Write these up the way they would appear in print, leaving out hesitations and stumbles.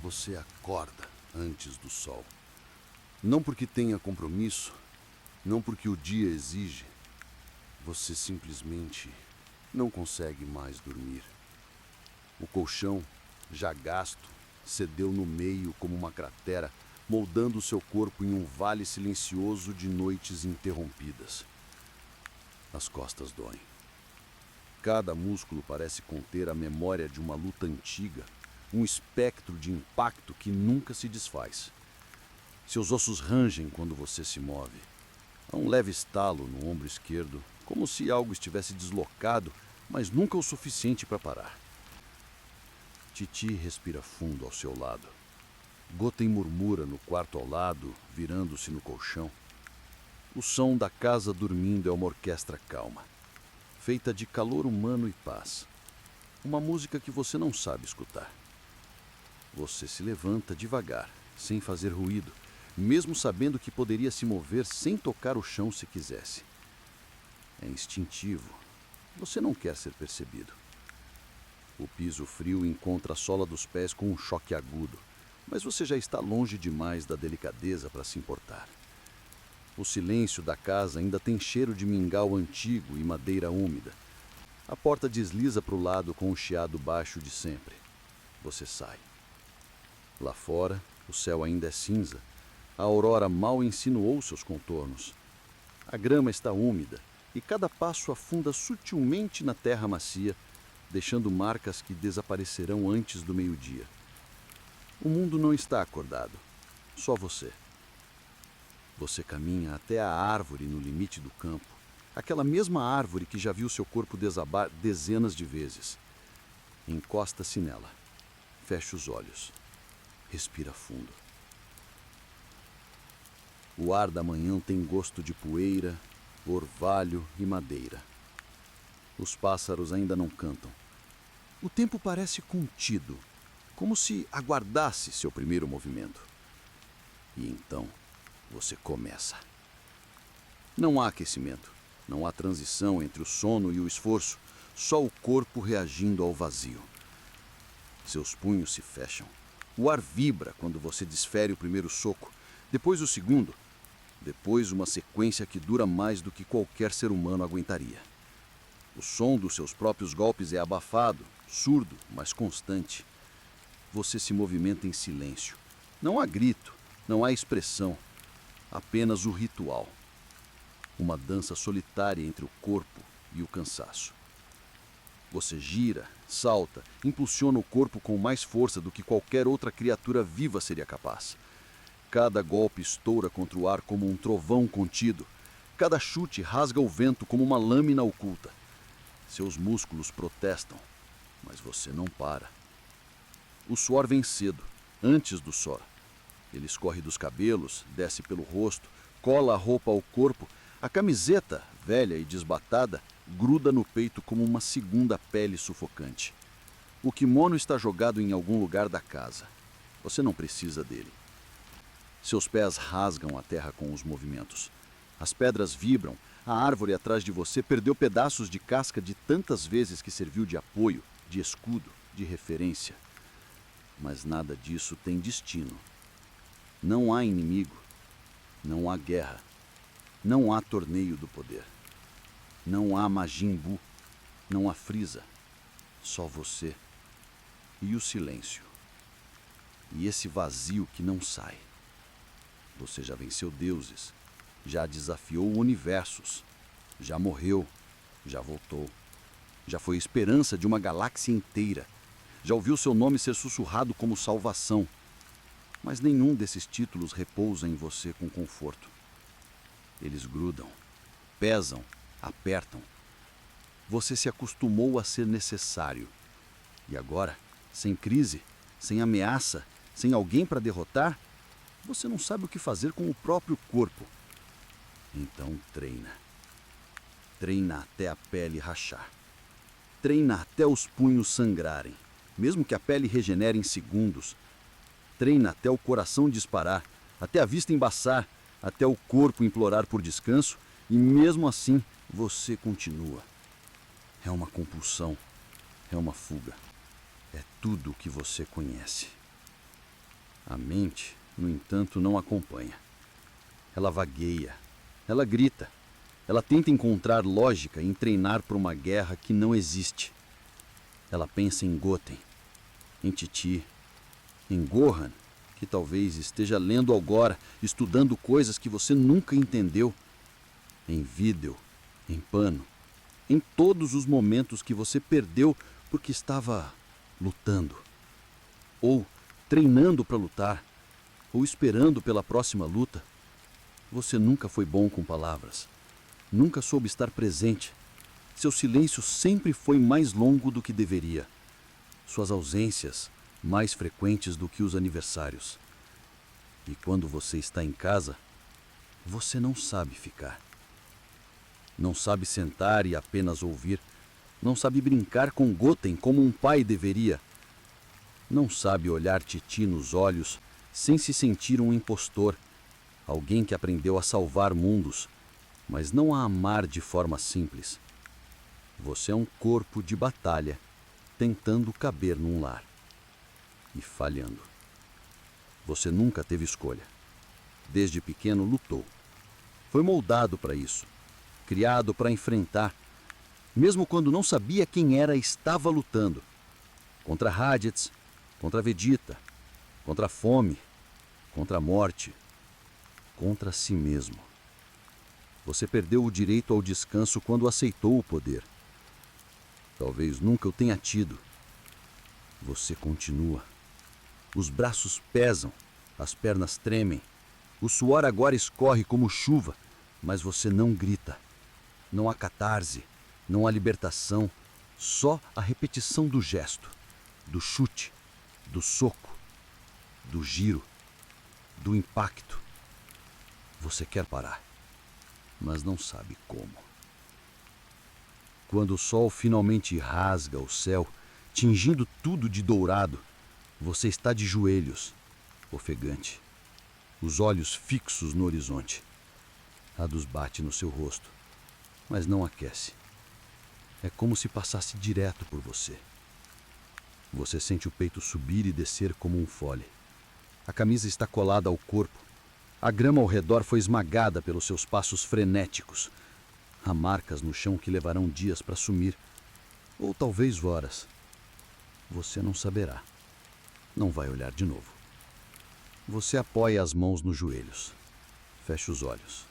Você acorda antes do sol. Não porque tenha compromisso, não porque o dia exige. Você simplesmente não consegue mais dormir. O colchão, já gasto, cedeu no meio como uma cratera, moldando seu corpo em um vale silencioso de noites interrompidas. As costas doem. Cada músculo parece conter a memória de uma luta antiga, um espectro de impacto que nunca se desfaz. Seus ossos rangem quando você se move. Há um leve estalo no ombro esquerdo, como se algo estivesse deslocado, mas nunca o suficiente para parar. Titi respira fundo ao seu lado. Goten murmura no quarto ao lado, virando-se no colchão. O som da casa dormindo é uma orquestra calma, feita de calor humano e paz. Uma música que você não sabe escutar. Você se levanta devagar, sem fazer ruído, mesmo sabendo que poderia se mover sem tocar o chão se quisesse. É instintivo. Você não quer ser percebido. O piso frio encontra a sola dos pés com um choque agudo, mas você já está longe demais da delicadeza para se importar. O silêncio da casa ainda tem cheiro de mingau antigo e madeira úmida. A porta desliza para o lado com o chiado baixo de sempre. Você sai. Lá fora, o céu ainda é cinza. A aurora mal insinuou seus contornos. A grama está úmida e cada passo afunda sutilmente na terra macia, deixando marcas que desaparecerão antes do meio-dia. O mundo não está acordado, só você. Você caminha até a árvore no limite do campo, aquela mesma árvore que já viu seu corpo desabar dezenas de vezes. Encosta-se nela, fecha os olhos, respira fundo. O ar da manhã tem gosto de poeira, orvalho e madeira. Os pássaros ainda não cantam. O tempo parece contido, como se aguardasse seu primeiro movimento. E então, você começa. Não há aquecimento, não há transição entre o sono e o esforço, só o corpo reagindo ao vazio. Seus punhos se fecham. O ar vibra quando você desfere o primeiro soco, depois o segundo, depois uma sequência que dura mais do que qualquer ser humano aguentaria. O som dos seus próprios golpes é abafado, surdo, mas constante. Você se movimenta em silêncio. Não há grito, não há expressão, apenas o ritual. Uma dança solitária entre o corpo e o cansaço. Você gira, salta, impulsiona o corpo com mais força do que qualquer outra criatura viva seria capaz. Cada golpe estoura contra o ar como um trovão contido. Cada chute rasga o vento como uma lâmina oculta. Seus músculos protestam, mas você não para. O suor vem cedo, antes do sol. Ele escorre dos cabelos, desce pelo rosto, cola a roupa ao corpo. A camiseta, velha e desbatada, gruda no peito como uma segunda pele sufocante. O kimono está jogado em algum lugar da casa. Você não precisa dele. Seus pés rasgam a terra com os movimentos. As pedras vibram, a árvore atrás de você perdeu pedaços de casca de tantas vezes que serviu de apoio, de escudo, de referência. Mas nada disso tem destino. Não há inimigo, não há guerra, não há torneio do poder. Não há Majin Buu, não há Frieza, só você e o silêncio. E esse vazio que não sai. Você já venceu deuses, já desafiou universos, já morreu, já voltou, já foi esperança de uma galáxia inteira, já ouviu seu nome ser sussurrado como salvação. Mas nenhum desses títulos repousa em você com conforto. Eles grudam, pesam, apertam. Você se acostumou a ser necessário. E agora, sem crise, sem ameaça, sem alguém para derrotar, você não sabe o que fazer com o próprio corpo. Então treina. Treina até a pele rachar. Treina até os punhos sangrarem, mesmo que a pele regenere em segundos. Treina até o coração disparar, até a vista embaçar, até o corpo implorar por descanso, e mesmo assim você continua. É uma compulsão, é uma fuga. É tudo o que você conhece. A mente, no entanto, não acompanha. Ela vagueia, ela grita, ela tenta encontrar lógica em treinar para uma guerra que não existe. Ela pensa em Goten, em Titi, em Gohan, que talvez esteja lendo agora, estudando coisas que você nunca entendeu, em Videl, em Pano, em todos os momentos que você perdeu porque estava lutando, ou treinando para lutar, ou esperando pela próxima luta. Você nunca foi bom com palavras, nunca soube estar presente. Seu silêncio sempre foi mais longo do que deveria. Suas ausências mais frequentes do que os aniversários. E quando você está em casa, você não sabe ficar. Não sabe sentar e apenas ouvir. Não sabe brincar com Goten como um pai deveria. Não sabe olhar Titi nos olhos sem se sentir um impostor, alguém que aprendeu a salvar mundos, mas não a amar de forma simples. Você é um corpo de batalha, tentando caber num lar. E falhando. Você nunca teve escolha. Desde pequeno lutou. Foi moldado para isso, criado para enfrentar. Mesmo quando não sabia quem era, estava lutando. Contra Raditz, contra Vegeta, contra a fome, contra a morte, contra si mesmo. Você perdeu o direito ao descanso quando aceitou o poder. Talvez nunca o tenha tido. Você continua. Os braços pesam, as pernas tremem. O suor agora escorre como chuva, mas você não grita. Não há catarse, não há libertação, só a repetição do gesto, do chute, do soco, do giro, do impacto. Você quer parar, mas não sabe como. Quando o sol finalmente rasga o céu, tingindo tudo de dourado, você está de joelhos, ofegante, os olhos fixos no horizonte. A luz bate no seu rosto, mas não aquece. É como se passasse direto por você. Você sente o peito subir e descer como um fole. A camisa está colada ao corpo. A grama ao redor foi esmagada pelos seus passos frenéticos. Há marcas no chão que levarão dias para sumir, ou talvez horas. Você não saberá. Não vai olhar de novo. Você apoia as mãos nos joelhos. Fecha os olhos.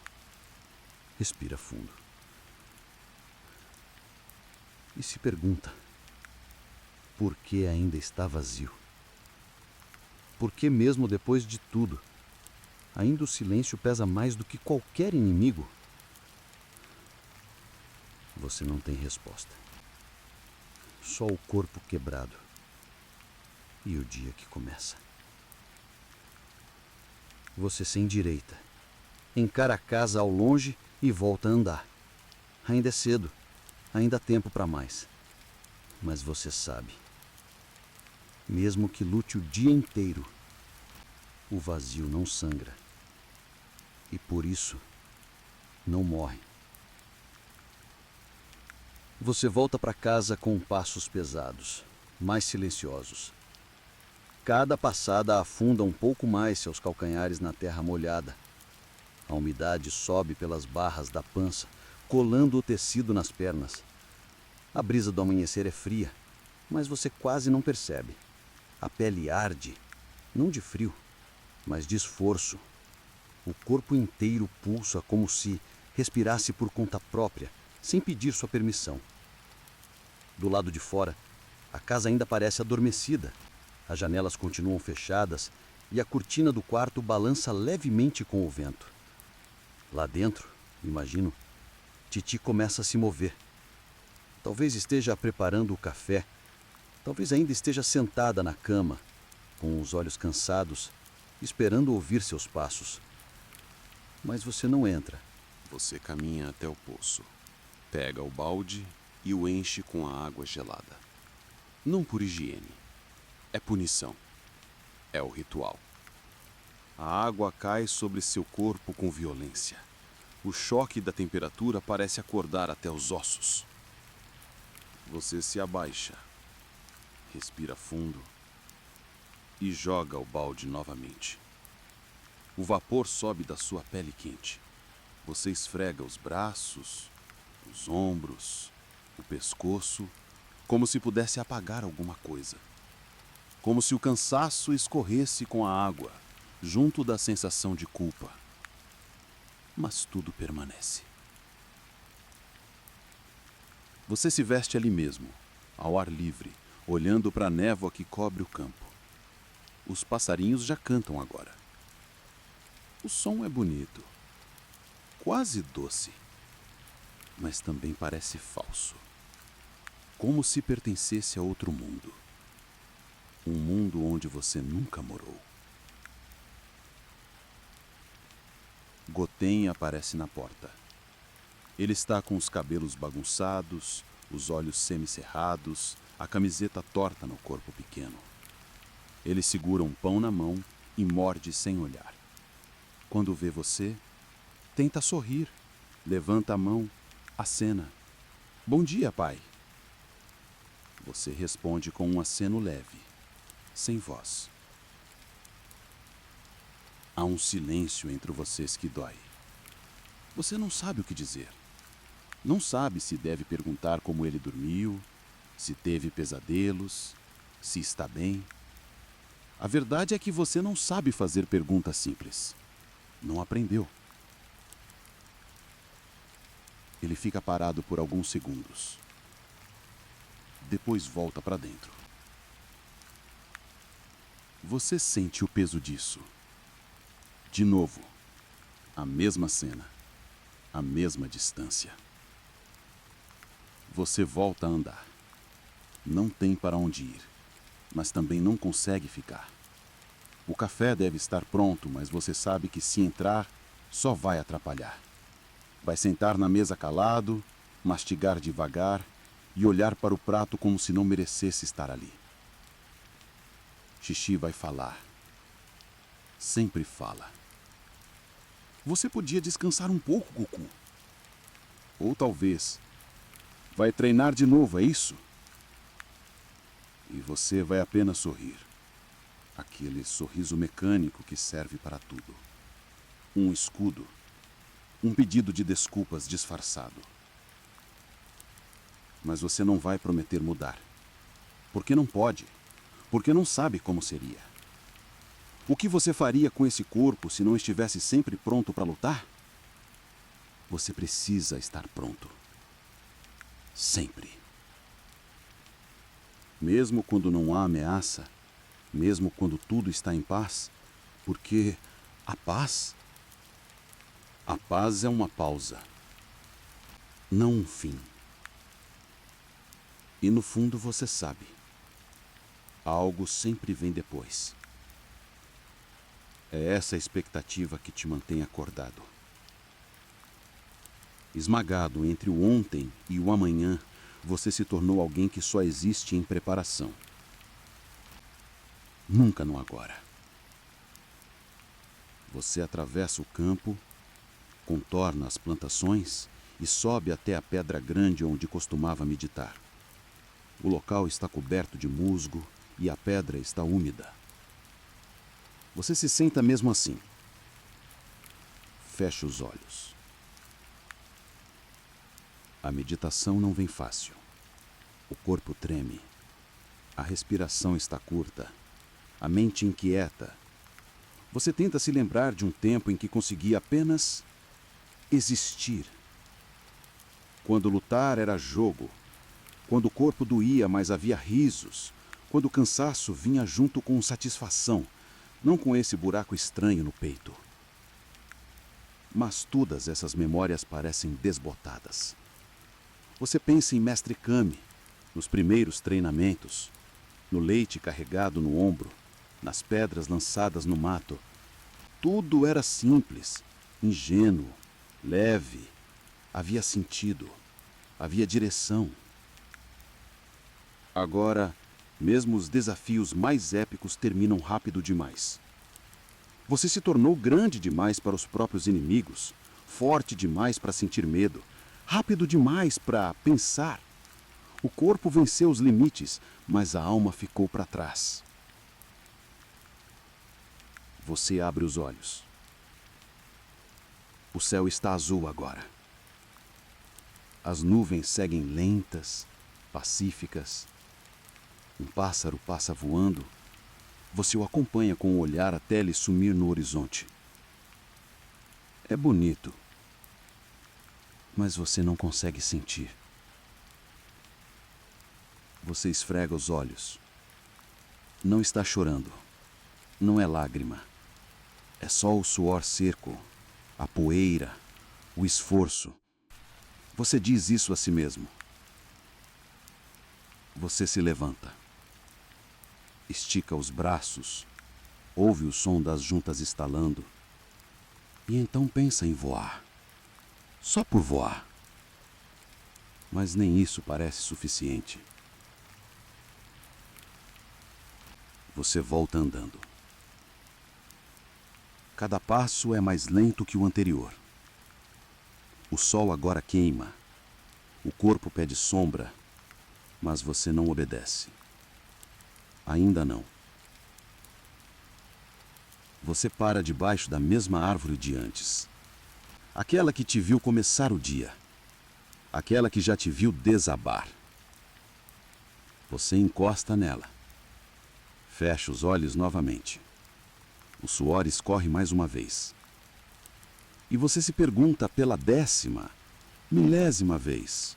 Respira fundo. E se pergunta: por que ainda está vazio? Por que mesmo depois de tudo, ainda o silêncio pesa mais do que qualquer inimigo? Você não tem resposta. Só o corpo quebrado. E o dia que começa. Você se endireita. Encara a casa ao longe e volta a andar. Ainda é cedo. Ainda há tempo para mais. Mas você sabe. Mesmo que lute o dia inteiro, o vazio não sangra. E por isso, não morre. Você volta para casa com passos pesados, mais silenciosos. Cada passada afunda um pouco mais seus calcanhares na terra molhada. A umidade sobe pelas barras da pança, colando o tecido nas pernas. A brisa do amanhecer é fria, mas você quase não percebe. A pele arde, não de frio, mas de esforço. O corpo inteiro pulsa como se respirasse por conta própria, sem pedir sua permissão. Do lado de fora, a casa ainda parece adormecida. As janelas continuam fechadas e a cortina do quarto balança levemente com o vento. Lá dentro, imagino, Titi começa a se mover. Talvez esteja preparando o café. Talvez ainda esteja sentada na cama, com os olhos cansados, esperando ouvir seus passos. Mas você não entra. Você caminha até o poço, pega o balde e o enche com a água gelada. Não por higiene. É punição. É o ritual. A água cai sobre seu corpo com violência. O choque da temperatura parece acordar até os ossos. Você se abaixa. Respira fundo. e joga o balde novamente. O vapor sobe da sua pele quente. Você esfrega os braços, os ombros, o pescoço, como se pudesse apagar alguma coisa. Como se o cansaço escorresse com a água, junto da sensação de culpa. Mas tudo permanece. Você se veste ali mesmo, ao ar livre, olhando para a névoa que cobre o campo. Os passarinhos já cantam agora. O som é bonito, quase doce, mas também parece falso. Como se pertencesse a outro mundo. Um mundo onde você nunca morou. Goten aparece na porta. Ele está com os cabelos bagunçados, os olhos semicerrados, a camiseta torta no corpo pequeno. Ele segura um pão na mão e morde sem olhar. Quando vê você, tenta sorrir, levanta a mão, acena. Bom dia, pai. Você responde com um aceno leve, sem voz. Há um silêncio entre vocês que dói. Você não sabe o que dizer. Não sabe se deve perguntar como ele dormiu, se teve pesadelos, se está bem. A verdade é que você não sabe fazer perguntas simples. Não aprendeu. Ele fica parado por alguns segundos. Depois volta para dentro. Você sente o peso disso. De novo, a mesma cena, a mesma distância. Você volta a andar. Não tem para onde ir, mas também não consegue ficar. O café deve estar pronto, mas você sabe que se entrar, só vai atrapalhar. Vai sentar na mesa calado, mastigar devagar e olhar para o prato como se não merecesse estar ali. Xixi vai falar. Sempre fala. Você podia descansar um pouco, Goku. Ou talvez, vai treinar de novo, é isso? E você vai apenas sorrir. Aquele sorriso mecânico que serve para tudo. Um escudo. Um pedido de desculpas disfarçado. Mas você não vai prometer mudar. Porque não pode. Porque não sabe como seria. O que você faria com esse corpo se não estivesse sempre pronto para lutar? Você precisa estar pronto. Sempre. Mesmo quando não há ameaça, mesmo quando tudo está em paz, porque a paz é uma pausa, não um fim. E no fundo você sabe, algo sempre vem depois. É essa expectativa que te mantém acordado. Esmagado entre o ontem e o amanhã, você se tornou alguém que só existe em preparação. Nunca no agora. Você atravessa o campo, contorna as plantações e sobe até a pedra grande onde costumava meditar. O local está coberto de musgo e a pedra está úmida. Você se senta mesmo assim. Fecha os olhos. A meditação não vem fácil. O corpo treme. A respiração está curta. A mente inquieta. Você tenta se lembrar de um tempo em que conseguia apenas existir. Quando lutar era jogo. Quando o corpo doía, mas havia risos. Quando o cansaço vinha junto com satisfação, não com esse buraco estranho no peito. Mas todas essas memórias parecem desbotadas. Você pensa em Mestre Kami, nos primeiros treinamentos, no leite carregado no ombro, nas pedras lançadas no mato. Tudo era simples, ingênuo, leve. Havia sentido, havia direção. Agora, mesmo os desafios mais épicos terminam rápido demais. Você se tornou grande demais para os próprios inimigos, forte demais para sentir medo, rápido demais para pensar. O corpo venceu os limites, mas a alma ficou para trás. Você abre os olhos. O céu está azul agora. As nuvens seguem lentas, pacíficas. Um pássaro passa voando. Você o acompanha com o olhar até ele sumir no horizonte. É bonito, mas você não consegue sentir. Você esfrega os olhos. Não está chorando. Não é lágrima. É só o suor seco, a poeira, o esforço. Você diz isso a si mesmo. Você se levanta. Estica os braços. Ouve o som das juntas estalando. E então pensa em voar. Só por voar. Mas nem isso parece suficiente. Você volta andando. Cada passo é mais lento que o anterior. O sol agora queima. O corpo pede sombra, mas você não obedece. Ainda não. Você para debaixo da mesma árvore de antes. Aquela que te viu começar o dia. Aquela que já te viu desabar. Você encosta nela. Fecha os olhos novamente. O suor escorre mais uma vez. E você se pergunta pela 10ª, milésima vez: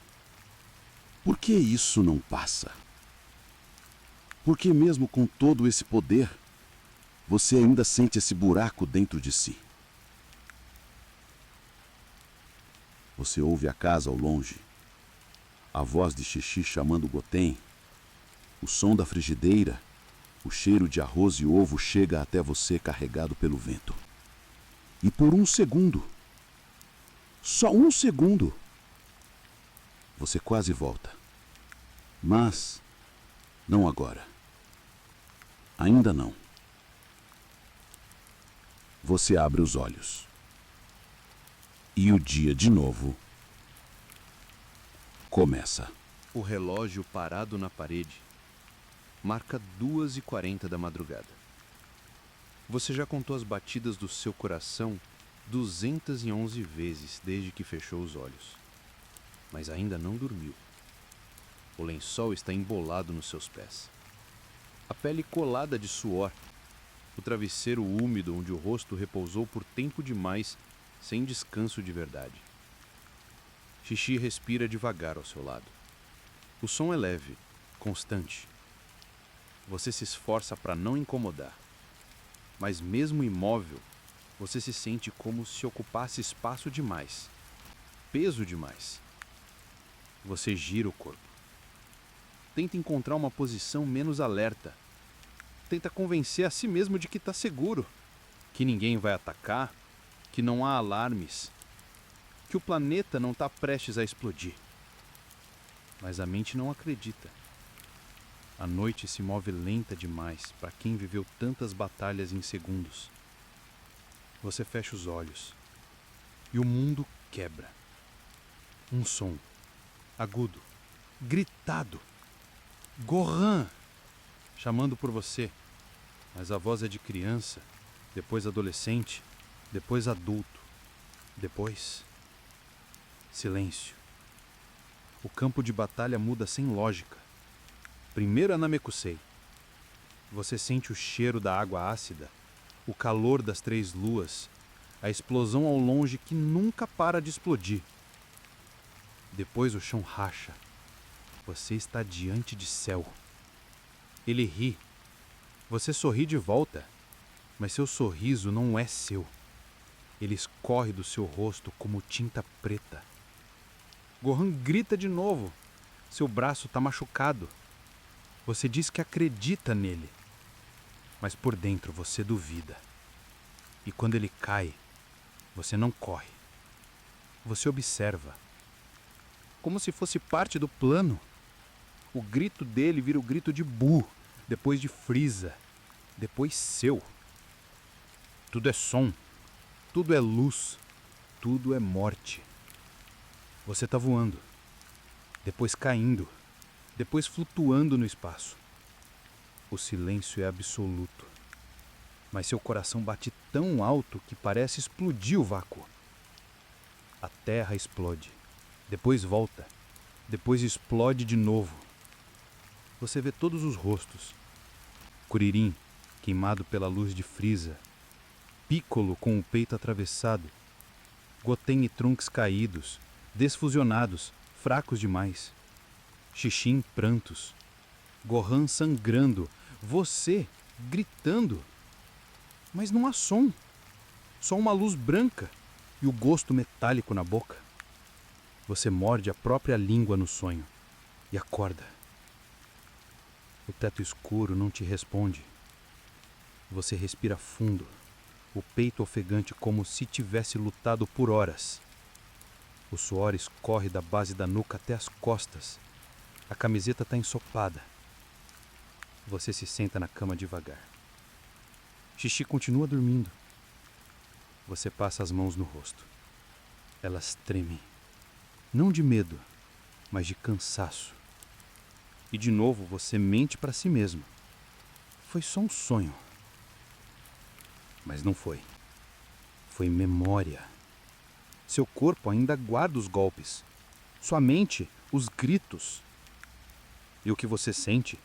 por que isso não passa? Por que mesmo com todo esse poder, você ainda sente esse buraco dentro de si? Você ouve a casa ao longe, a voz de Xixi chamando Gotem, o som da frigideira, o cheiro de arroz e ovo chega até você carregado pelo vento. E por um segundo, só um segundo, você quase volta. Mas não agora. Ainda não. Você abre os olhos. E o dia de novo começa. O relógio parado na parede marca 2h40 da madrugada. Você já contou as batidas do seu coração 211 vezes desde que fechou os olhos. Mas ainda não dormiu. O lençol está embolado nos seus pés. A pele colada de suor. O travesseiro úmido onde o rosto repousou por tempo demais, sem descanso de verdade. Xixi respira devagar ao seu lado. O som é leve, constante. Você se esforça para não incomodar. Mas mesmo imóvel, você se sente como se ocupasse espaço demais, peso demais. Você gira o corpo. Tenta encontrar uma posição menos alerta. Tenta convencer a si mesmo de que está seguro, que ninguém vai atacar, que não há alarmes, que o planeta não está prestes a explodir. Mas a mente não acredita. A noite se move lenta demais para quem viveu tantas batalhas em segundos. Você fecha os olhos e o mundo quebra. Um som agudo, gritado. Gohan! Chamando por você. Mas a voz é de criança, depois adolescente, depois adulto, depois silêncio. O campo de batalha muda sem lógica. Primeiro a Namekusei. Você sente o cheiro da água ácida, o calor das 3 luas, a explosão ao longe que nunca para de explodir. Depois o chão racha. Você está diante de céu. Ele ri. Você sorri de volta, mas seu sorriso não é seu. Ele escorre do seu rosto como tinta preta. Gohan grita de novo. Seu braço está machucado. Você diz que acredita nele, mas por dentro você duvida. E quando ele cai, você não corre. Você observa, como se fosse parte do plano. O grito dele vira o grito de Buu, depois de Frieza, depois seu. Tudo é som, tudo é luz, tudo é morte. Você está voando, depois caindo, depois flutuando no espaço. O silêncio é absoluto. mas seu coração bate tão alto que parece explodir o vácuo. A terra explode, depois volta, depois explode de novo. Você vê todos os rostos. Kuririn, queimado pela luz de Frieza. Piccolo com o peito atravessado. Goten e Trunks caídos, desfusionados, fracos demais. Xixi em prantos. Gohan sangrando. Você gritando. Mas não há som. Só uma luz branca e o gosto metálico na boca. Você morde a própria língua no sonho e acorda. O teto escuro não te responde. Você respira fundo, o peito ofegante como se tivesse lutado por horas. O suor escorre da base da nuca até as costas. A camiseta está ensopada. Você se senta na cama devagar. Xixi continua dormindo. Você passa as mãos no rosto. Elas tremem. Não de medo, mas de cansaço. E de novo você mente para si mesmo. Foi só um sonho. Mas não foi. Foi memória. Seu corpo ainda guarda os golpes. Sua mente, os gritos. E o que você sente?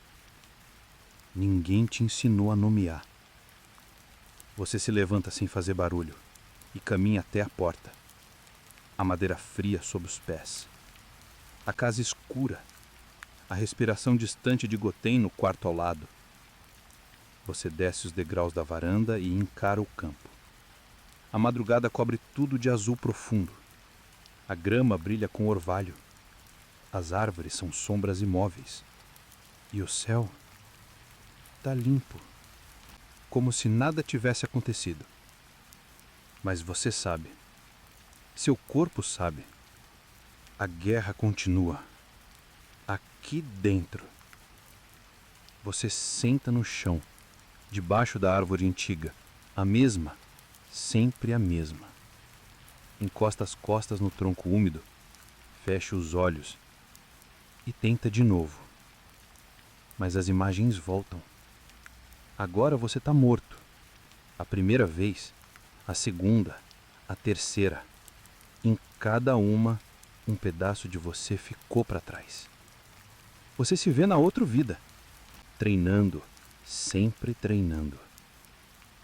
Ninguém te ensinou a nomear. Você se levanta sem fazer barulho e caminha até a porta. A madeira fria sob os pés. A casa escura. A respiração distante de Goten no quarto ao lado. Você desce os degraus da varanda e encara o campo. A madrugada cobre tudo de azul profundo. A grama brilha com orvalho. As árvores são sombras imóveis. E o céu está limpo, como se nada tivesse acontecido. Mas você sabe. Seu corpo sabe. A guerra continua. Aqui dentro. Você senta no chão, debaixo da árvore antiga, a mesma, sempre a mesma. Encosta as costas no tronco úmido, fecha os olhos e tenta de novo. Mas as imagens voltam. Agora você está morto. A primeira vez, a segunda, a terceira. Em cada uma, um pedaço de você ficou para trás. Você se vê na outra vida, treinando, sempre treinando.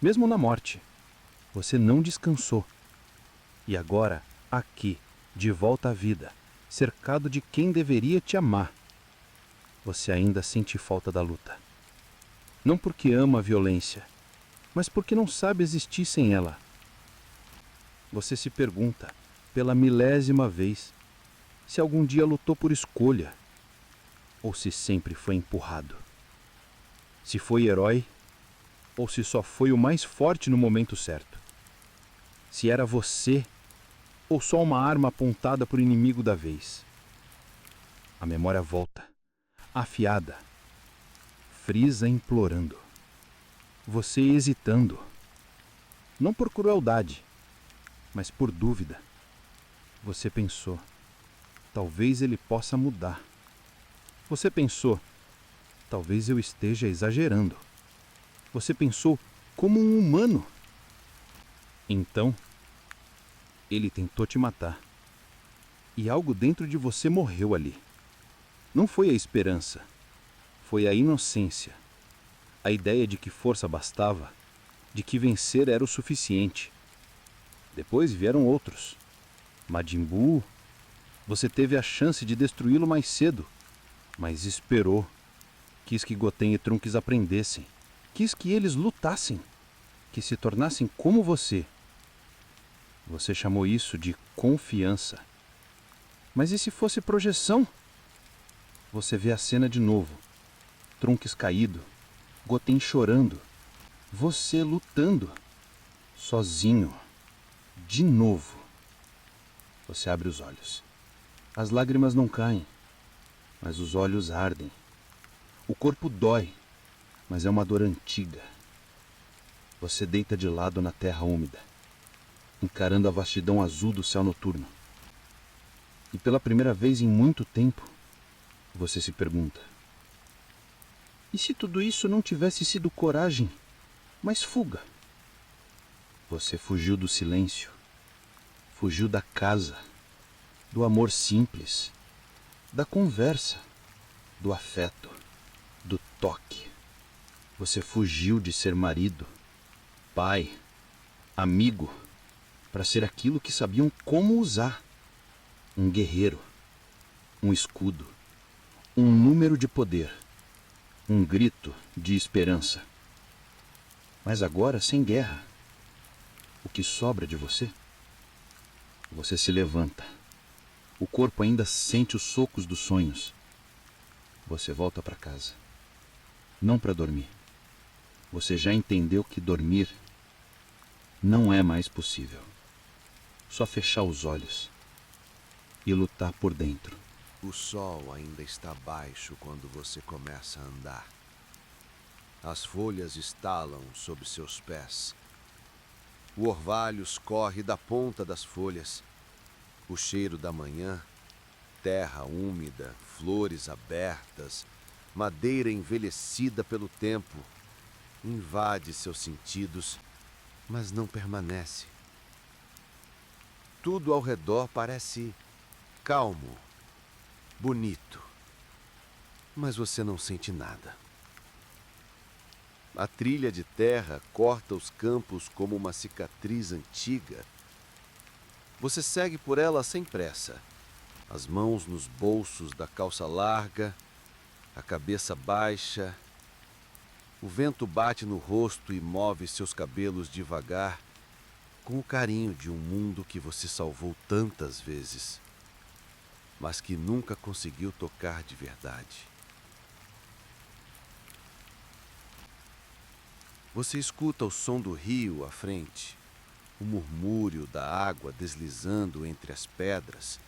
Mesmo na morte, você não descansou. E agora, aqui, de volta à vida, cercado de quem deveria te amar, você ainda sente falta da luta. Não porque ama a violência, mas porque não sabe existir sem ela. Você se pergunta, pela milésima vez, se algum dia lutou por escolha, ou se sempre foi empurrado. Se foi herói, ou se só foi o mais forte no momento certo. Se era você, ou só uma arma apontada por inimigo da vez. A memória volta, afiada. Frieza implorando. Você hesitando. Não por crueldade, mas por dúvida. Você pensou, talvez ele possa mudar. Você pensou, talvez eu esteja exagerando. Você pensou como um humano. Então, ele tentou te matar. E algo dentro de você morreu ali. Não foi a esperança, foi a inocência. A ideia de que força bastava, de que vencer era o suficiente. Depois vieram outros. Majin Buu, você teve a chance de destruí-lo mais cedo, mas esperou. Quis que Goten e Trunks aprendessem. Quis que eles lutassem, que se tornassem como você. Você chamou isso de confiança. Mas e se fosse projeção? Você vê a cena de novo. Trunks caído, Goten chorando, você lutando, sozinho, de novo. Você abre os olhos. As lágrimas não caem, mas os olhos ardem. O corpo dói, mas é uma dor antiga. Você deita de lado na terra úmida, encarando a vastidão azul do céu noturno. E pela primeira vez em muito tempo, você se pergunta: e se tudo isso não tivesse sido coragem, mas fuga? Você fugiu do silêncio, fugiu da casa, do amor simples, da conversa, do afeto, do toque. Você fugiu de ser marido, pai, amigo, para ser aquilo que sabiam como usar. Um guerreiro, um escudo, um número de poder, um grito de esperança. Mas agora, sem guerra, o que sobra de você? Você se levanta. O corpo ainda sente os socos dos sonhos. Você volta para casa. Não para dormir. Você já entendeu que dormir não é mais possível. Só fechar os olhos e lutar por dentro. O sol ainda está baixo quando você começa a andar. As folhas estalam sob seus pés. O orvalho escorre da ponta das folhas. O cheiro da manhã, terra úmida, flores abertas, madeira envelhecida pelo tempo, invade seus sentidos, mas não permanece. Tudo ao redor parece calmo, bonito, mas você não sente nada. A trilha de terra corta os campos como uma cicatriz antiga. Você segue por ela sem pressa, as mãos nos bolsos da calça larga, a cabeça baixa. O vento bate no rosto e move seus cabelos devagar, com o carinho de um mundo que você salvou tantas vezes, mas que nunca conseguiu tocar de verdade. Você escuta o som do rio à frente, o murmúrio da água deslizando entre as pedras,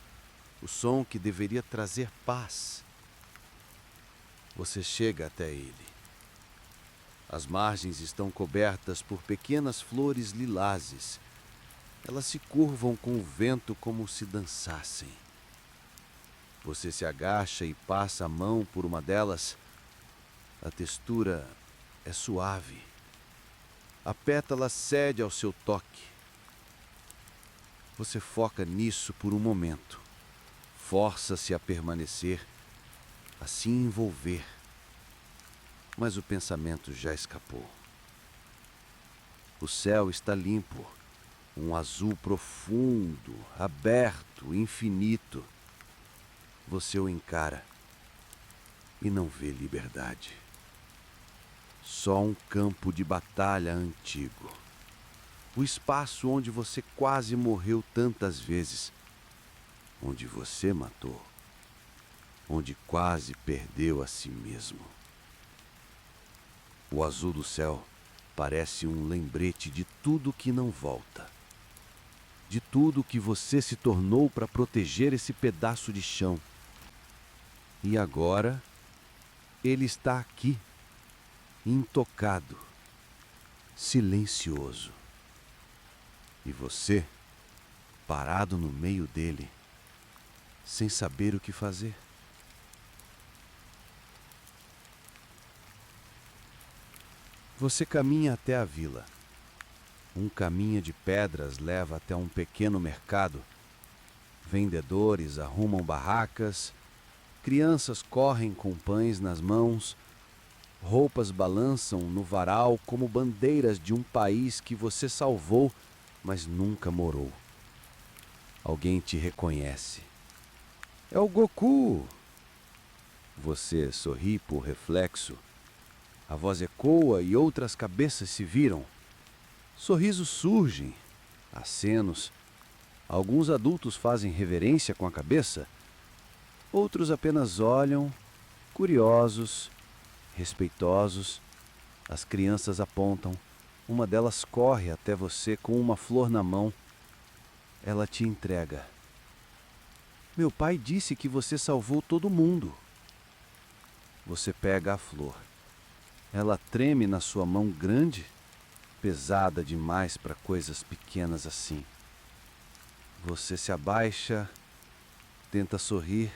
o som que deveria trazer paz. Você chega até ele. As margens estão cobertas por pequenas flores lilazes. Elas se curvam com o vento como se dançassem. Você se agacha e passa a mão por uma delas. A textura é suave. A pétala cede ao seu toque. Você foca nisso por um momento. Força-se a permanecer, a se envolver. Mas o pensamento já escapou. O céu está limpo, um azul profundo, aberto, infinito. Você o encara e não vê liberdade. Só um campo de batalha antigo. O espaço onde você quase morreu tantas vezes. Onde você matou. Onde quase perdeu a si mesmo. O azul do céu parece um lembrete de tudo que não volta. De tudo que você se tornou para proteger esse pedaço de chão. E agora, ele está aqui, intocado, silencioso. E você, parado no meio dele, sem saber o que fazer. Você caminha até a vila. Um caminho de pedras leva até um pequeno mercado. Vendedores arrumam barracas, crianças correm com pães nas mãos, roupas balançam no varal como bandeiras de um país que você salvou, mas nunca morou. Alguém te reconhece. É o Goku! Você sorri por reflexo. A voz ecoa e outras cabeças se viram. Sorrisos surgem, acenos. Alguns adultos fazem reverência com a cabeça. Outros apenas olham, curiosos, respeitosos. As crianças apontam. Uma delas corre até você com uma flor na mão. Ela te entrega. Meu pai disse que você salvou todo mundo. Você pega a flor. Ela treme na sua mão grande, pesada demais para coisas pequenas assim. Você se abaixa, tenta sorrir.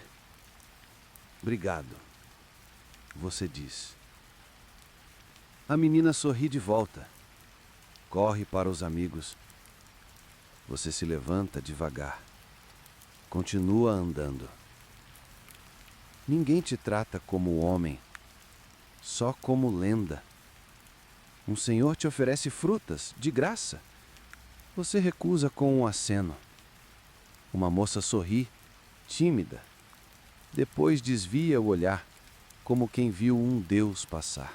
Obrigado, você diz. A menina sorri de volta. corre para os amigos. Você se levanta devagar. Continua andando. Ninguém te trata como homem, só como lenda. Um senhor te oferece frutas, de graça. Você recusa com um aceno. Uma moça sorri, tímida. Depois desvia o olhar, como quem viu um deus passar.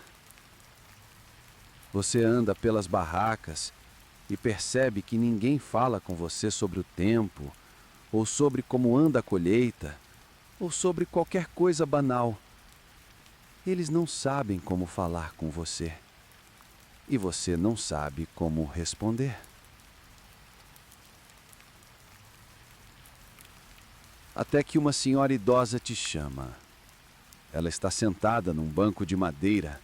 Você anda pelas barracas e percebe que ninguém fala com você sobre o tempo, ou sobre como anda a colheita, ou sobre qualquer coisa banal. Eles não sabem como falar com você. E você não sabe como responder. Até que uma senhora idosa te chama. Ela está sentada num banco de madeira,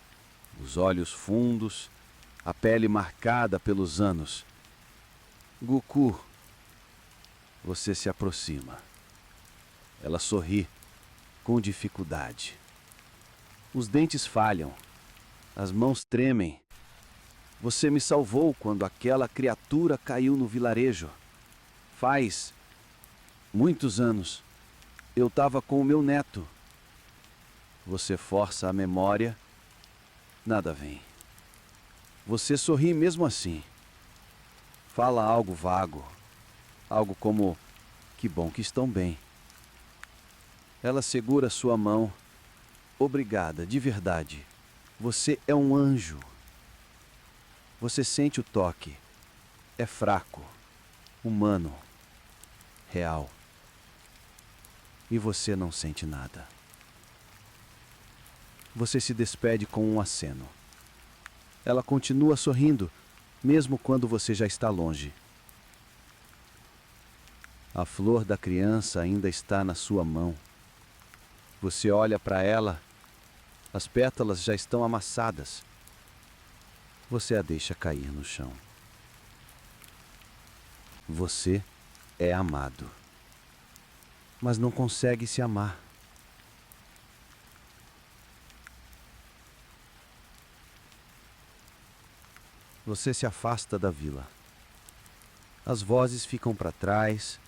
os olhos fundos, a pele marcada pelos anos. Guku, você se aproxima. Ela sorri, com dificuldade. Os dentes falham, as mãos tremem. Você me salvou quando aquela criatura caiu no vilarejo. Faz muitos anos. Eu estava com o meu neto. Você força a memória. Nada vem. Você sorri mesmo assim. Fala algo vago. Algo como, que bom que estão bem. Ela segura sua mão. Obrigada, de verdade. Você é um anjo. Você sente o toque. É fraco, humano, real. E você não sente nada. Você se despede com um aceno. Ela continua sorrindo, mesmo quando você já está longe. A flor da criança ainda está na sua mão. Você olha para ela, as pétalas já estão amassadas. Você a deixa cair no chão. Você é amado, mas não consegue se amar. Você se afasta da vila. As vozes ficam para trás,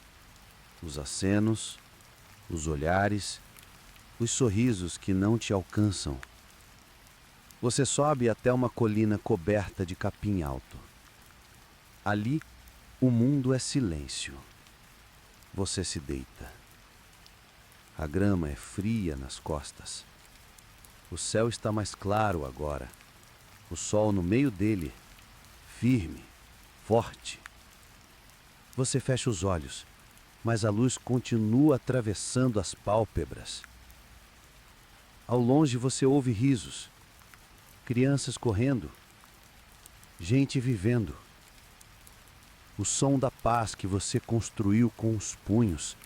os acenos, os olhares, os sorrisos que não te alcançam. Você sobe até uma colina coberta de capim alto. Ali, o mundo é silêncio. Você se deita. A grama é fria nas costas. O céu está mais claro agora. O sol no meio dele, firme, forte. Você fecha os olhos, mas a luz continua atravessando as pálpebras. Ao longe você ouve risos. Crianças correndo, gente vivendo. O som da paz que você construiu com os punhos,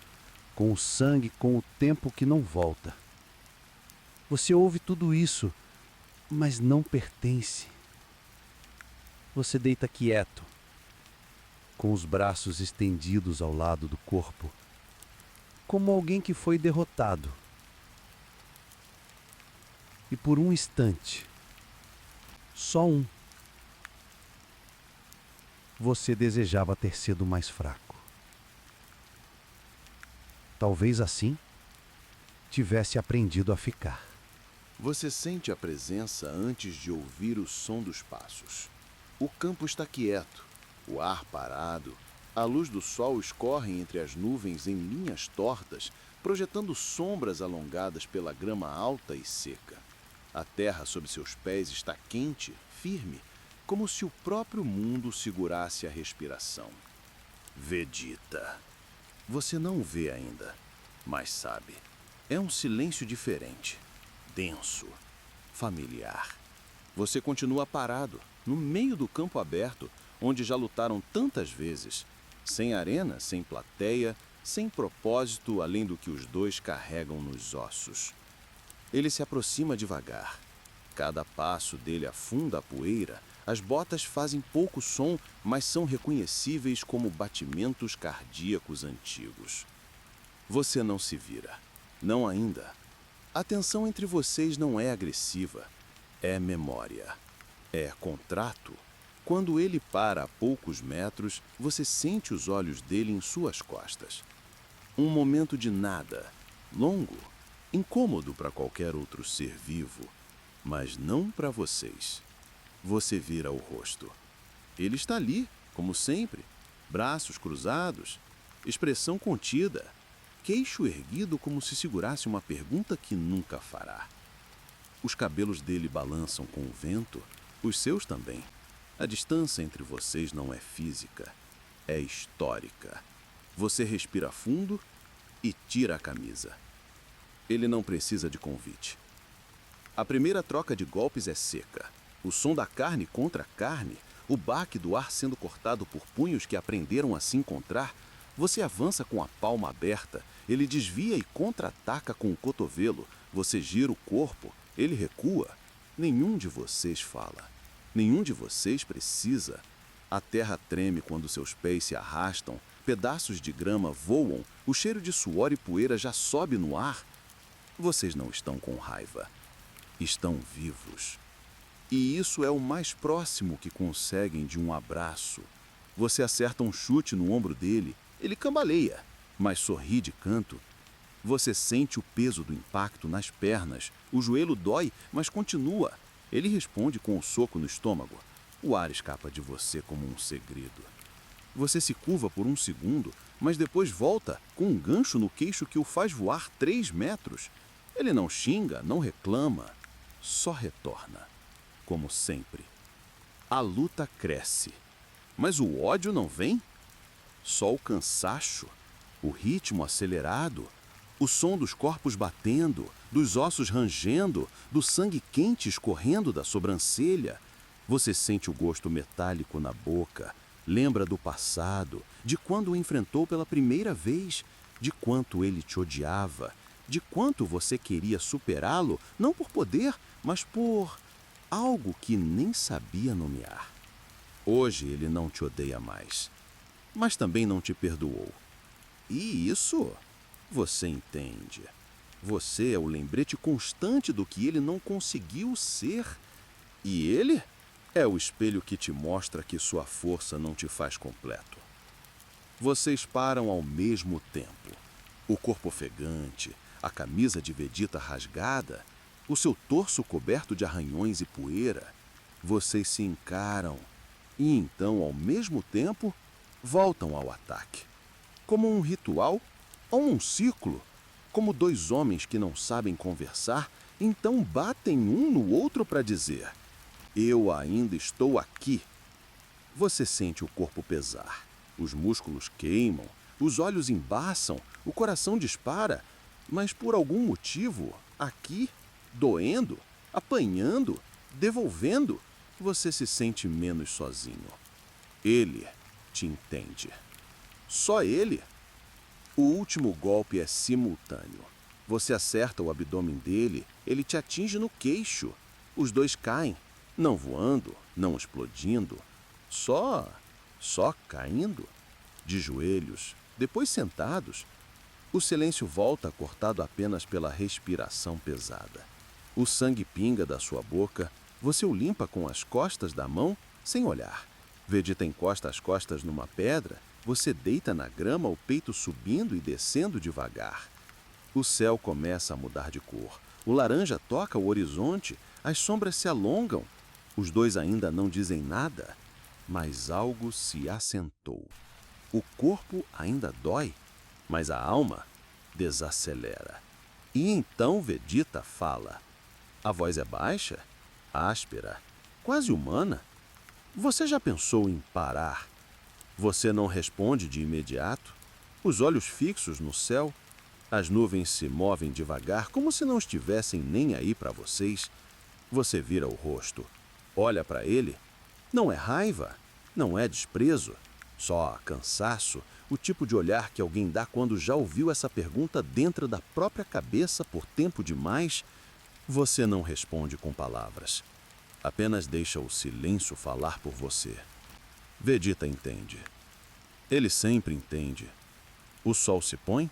com o sangue, com o tempo que não volta. Você ouve tudo isso, mas não pertence. Você deita quieto, com os braços estendidos ao lado do corpo, como alguém que foi derrotado. E por um instante, só um, você desejava ter sido mais fraco. Talvez assim tivesse aprendido a ficar. Você sente a presença antes de ouvir o som dos passos. O campo está quieto, o ar parado, a luz do sol escorre entre as nuvens em linhas tortas, projetando sombras alongadas pela grama alta e seca. A terra sob seus pés está quente, firme, como se o próprio mundo segurasse a respiração. Vegeta. Você não o vê ainda, mas sabe. É um silêncio diferente, denso, familiar. Você continua parado, no meio do campo aberto, onde já lutaram tantas vezes, sem arena, sem plateia, sem propósito além do que os dois carregam nos ossos. Ele se aproxima devagar. Cada passo dele afunda a poeira. As botas fazem pouco som, mas são reconhecíveis como batimentos cardíacos antigos. Você não se vira. Não ainda. A tensão entre vocês não é agressiva. É memória. É contrato. Quando ele para a poucos metros, você sente os olhos dele em suas costas. Um momento de nada, longo, incômodo para qualquer outro ser vivo, mas não para vocês. Você vira o rosto. Ele está ali, como sempre, braços cruzados, expressão contida, queixo erguido como se segurasse uma pergunta que nunca fará. Os cabelos dele balançam com o vento, os seus também. A distância entre vocês não é física, é histórica. Você respira fundo e tira a camisa. Ele não precisa de convite. A primeira troca de golpes é seca. O som da carne contra carne, o baque do ar sendo cortado por punhos que aprenderam a se encontrar. Você avança com a palma aberta, ele desvia e contra-ataca com o cotovelo. Você gira o corpo, ele recua. Nenhum de vocês fala. Nenhum de vocês precisa. A terra treme quando seus pés se arrastam, pedaços de grama voam, o cheiro de suor e poeira já sobe no ar. Vocês não estão com raiva. Estão vivos. E isso é o mais próximo que conseguem de um abraço. Você acerta um chute no ombro dele, ele cambaleia, mas sorri de canto. Você sente o peso do impacto nas pernas, o joelho dói, mas continua. Ele responde com um soco no estômago. O ar escapa de você como um segredo. Você se curva por um segundo, mas depois volta com um gancho no queixo que o faz voar 3 metros. Ele não xinga, não reclama, só retorna, como sempre. A luta cresce, mas o ódio não vem. Só o cansaço, o ritmo acelerado, o som dos corpos batendo, dos ossos rangendo, do sangue quente escorrendo da sobrancelha. Você sente o gosto metálico na boca, lembra do passado, de quando o enfrentou pela primeira vez, de quanto ele te odiava, de quanto você queria superá-lo, não por poder, mas por algo que nem sabia nomear. Hoje ele não te odeia mais, mas também não te perdoou. E isso você entende. Você é o lembrete constante do que ele não conseguiu ser. E ele é o espelho que te mostra que sua força não te faz completo. Vocês param ao mesmo tempo. O corpo ofegante, a camisa de Vegeta rasgada, o seu torso coberto de arranhões e poeira. Vocês se encaram e então, ao mesmo tempo, voltam ao ataque. Como um ritual ou um ciclo, como 2 homens que não sabem conversar, então batem um no outro para dizer: eu ainda estou aqui. Você sente o corpo pesar, os músculos queimam, os olhos embaçam, o coração dispara, mas por algum motivo, aqui, doendo, apanhando, devolvendo, você se sente menos sozinho. Ele te entende. Só ele. O último golpe é simultâneo. Você acerta o abdômen dele, ele te atinge no queixo. Os 2 caem, não voando, não explodindo, só caindo, de joelhos, depois sentados. O silêncio volta cortado apenas pela respiração pesada. O sangue pinga da sua boca, você o limpa com as costas da mão, sem olhar. Vegeta encosta as costas numa pedra, você deita na grama, o peito subindo e descendo devagar. O céu começa a mudar de cor. O laranja toca o horizonte, as sombras se alongam. Os 2 ainda não dizem nada, mas algo se assentou. O corpo ainda dói, mas a alma desacelera. E então Vegeta fala. A voz é baixa, áspera, quase humana. Você já pensou em parar? Você não responde de imediato. Os olhos fixos no céu, as nuvens se movem devagar, como se não estivessem nem aí para vocês. Você vira o rosto, olha para ele. Não é raiva, não é desprezo, só cansaço, o tipo de olhar que alguém dá quando já ouviu essa pergunta dentro da própria cabeça por tempo demais. Você não responde com palavras, apenas deixa o silêncio falar por você. Vegeta entende. Ele sempre entende. O sol se põe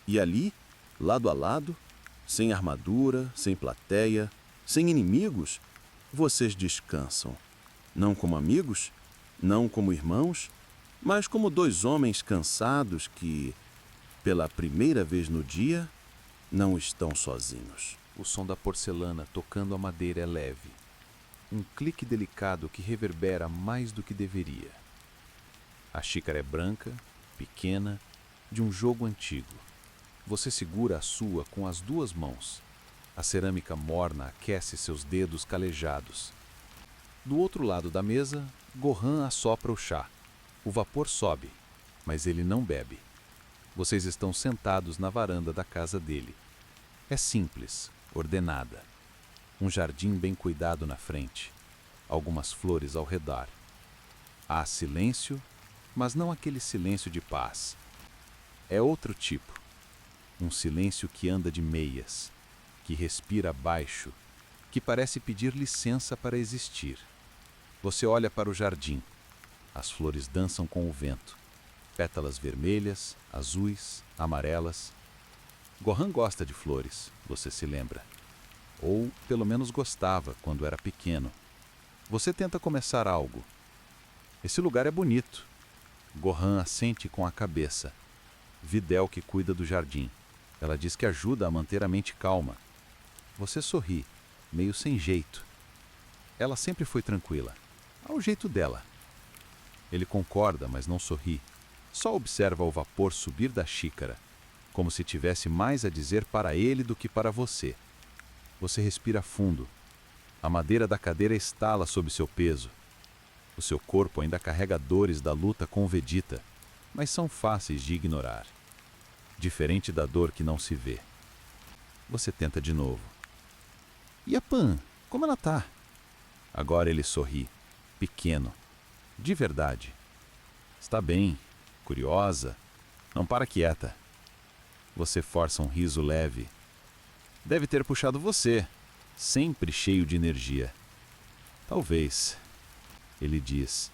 e ali, lado a lado, sem armadura, sem plateia, sem inimigos, vocês descansam. Não como amigos, Não como irmãos, mas como dois homens cansados que, pela primeira vez no dia, não estão sozinhos. O som da porcelana tocando a madeira é leve. Um clique delicado que reverbera mais do que deveria. A xícara é branca, pequena, de um jogo antigo. Você segura a sua com as duas mãos. A cerâmica morna aquece seus dedos calejados. Do outro lado da mesa, Gohan assopra o chá. O vapor sobe, mas ele não bebe. Vocês estão sentados na varanda da casa dele. É simples, ordenada. Um jardim bem cuidado na frente. Algumas flores ao redor. Há silêncio, mas não aquele silêncio de paz. É outro tipo. Um silêncio que anda de meias, que respira baixo, que parece pedir licença para existir. Você olha para o jardim. As flores dançam com o vento. Pétalas vermelhas, azuis, amarelas. Gohan gosta de flores, você se lembra. Ou, pelo menos, gostava quando era pequeno. Você tenta começar algo. Esse lugar é bonito. Gohan assente com a cabeça. Videl que cuida do jardim. Ela diz que ajuda a manter a mente calma. Você sorri, meio sem jeito. Ela sempre foi tranquila, ao jeito dela. Ele concorda, mas não sorri. Só observa o vapor subir da xícara, como se tivesse mais a dizer para ele do que para você. Você respira fundo. A madeira da cadeira estala sob seu peso. O seu corpo ainda carrega dores da luta com o Vegeta, mas são fáceis de ignorar. Diferente da dor que não se vê. Você tenta de novo. E a Pan? Como ela tá? Agora ele sorri, pequeno, de verdade. Está bem, curiosa, não para quieta. Você força um riso leve. Deve ter puxado você, sempre cheio de energia. Talvez, ele diz,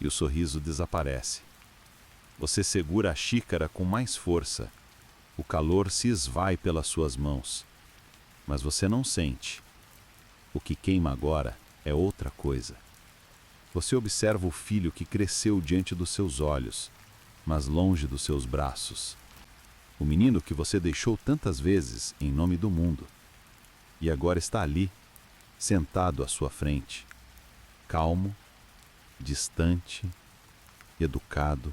e o sorriso desaparece. Você segura a xícara com mais força. O calor se esvai pelas suas mãos. Mas você não sente. O que queima agora é outra coisa. Você observa o filho que cresceu diante dos seus olhos, mas longe dos seus braços. O menino que você deixou tantas vezes em nome do mundo. E agora está ali, sentado à sua frente. Calmo, distante, educado.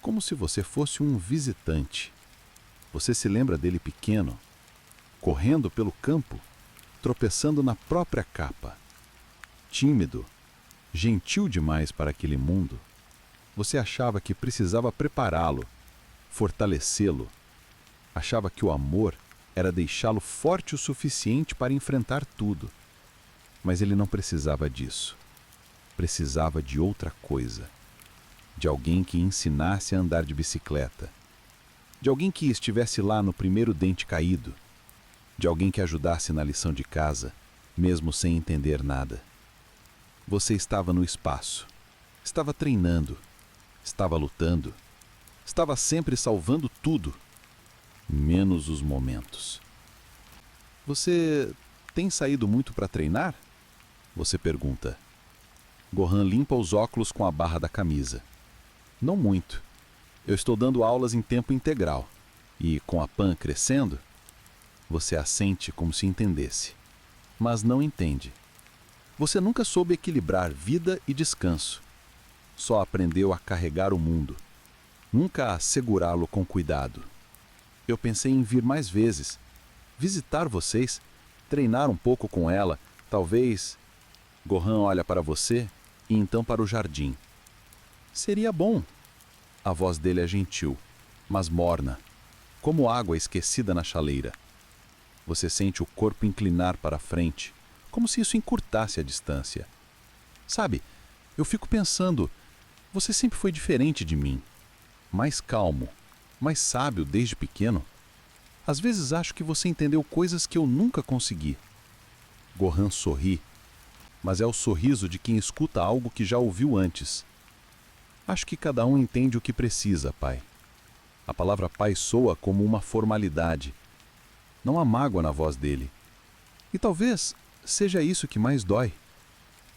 Como se você fosse um visitante. Você se lembra dele pequeno, correndo pelo campo, tropeçando na própria capa. Tímido, gentil demais para aquele mundo. Você achava que precisava prepará-lo, fortalecê-lo. Achava que o amor era deixá-lo forte o suficiente para enfrentar tudo. Mas ele não precisava disso. Precisava de outra coisa. De alguém que ensinasse a andar de bicicleta. De alguém que estivesse lá no primeiro dente caído. De alguém que ajudasse na lição de casa, mesmo sem entender nada. Você estava no espaço. Estava treinando. Estava lutando. Estava sempre salvando tudo. Menos os momentos. Você tem saído muito para treinar? Você pergunta. Gohan limpa os óculos com a barra da camisa. Não muito. Eu estou dando aulas em tempo integral. E com a Pan crescendo, você assente como se entendesse. Mas não entende. Você nunca soube equilibrar vida e descanso. Só aprendeu a carregar o mundo. Nunca a segurá-lo com cuidado. Eu pensei em vir mais vezes. Visitar vocês. Treinar um pouco com ela. Talvez... Gohan olha para você e então para o jardim. Seria bom. A voz dele é gentil, mas morna, como água esquecida na chaleira. Você sente o corpo inclinar para a frente, como se isso encurtasse a distância. Sabe, eu fico pensando, você sempre foi diferente de mim. Mais calmo, mais sábio desde pequeno. Às vezes acho que você entendeu coisas que eu nunca consegui. Gohan sorri, mas é o sorriso de quem escuta algo que já ouviu antes. Acho que cada um entende o que precisa, pai. A palavra pai soa como uma formalidade. Não há mágoa na voz dele. E talvez seja isso que mais dói.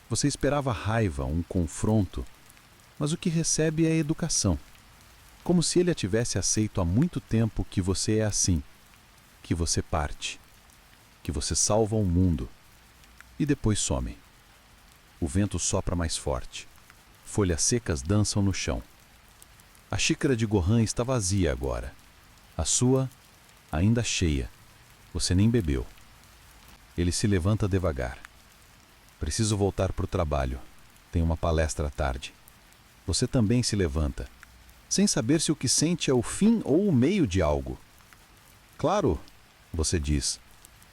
Você esperava raiva, um confronto, mas o que recebe é educação. Como se ele a tivesse aceito há muito tempo que você é assim, que você parte, que você salva o mundo e depois some. O vento sopra mais forte. Folhas secas dançam no chão. A xícara de Gohan está vazia agora. A sua, ainda cheia. Você nem bebeu. Ele se levanta devagar. Preciso voltar para o trabalho. Tenho uma palestra à tarde. Você também se levanta, sem saber se o que sente é o fim ou o meio de algo. Claro, você diz.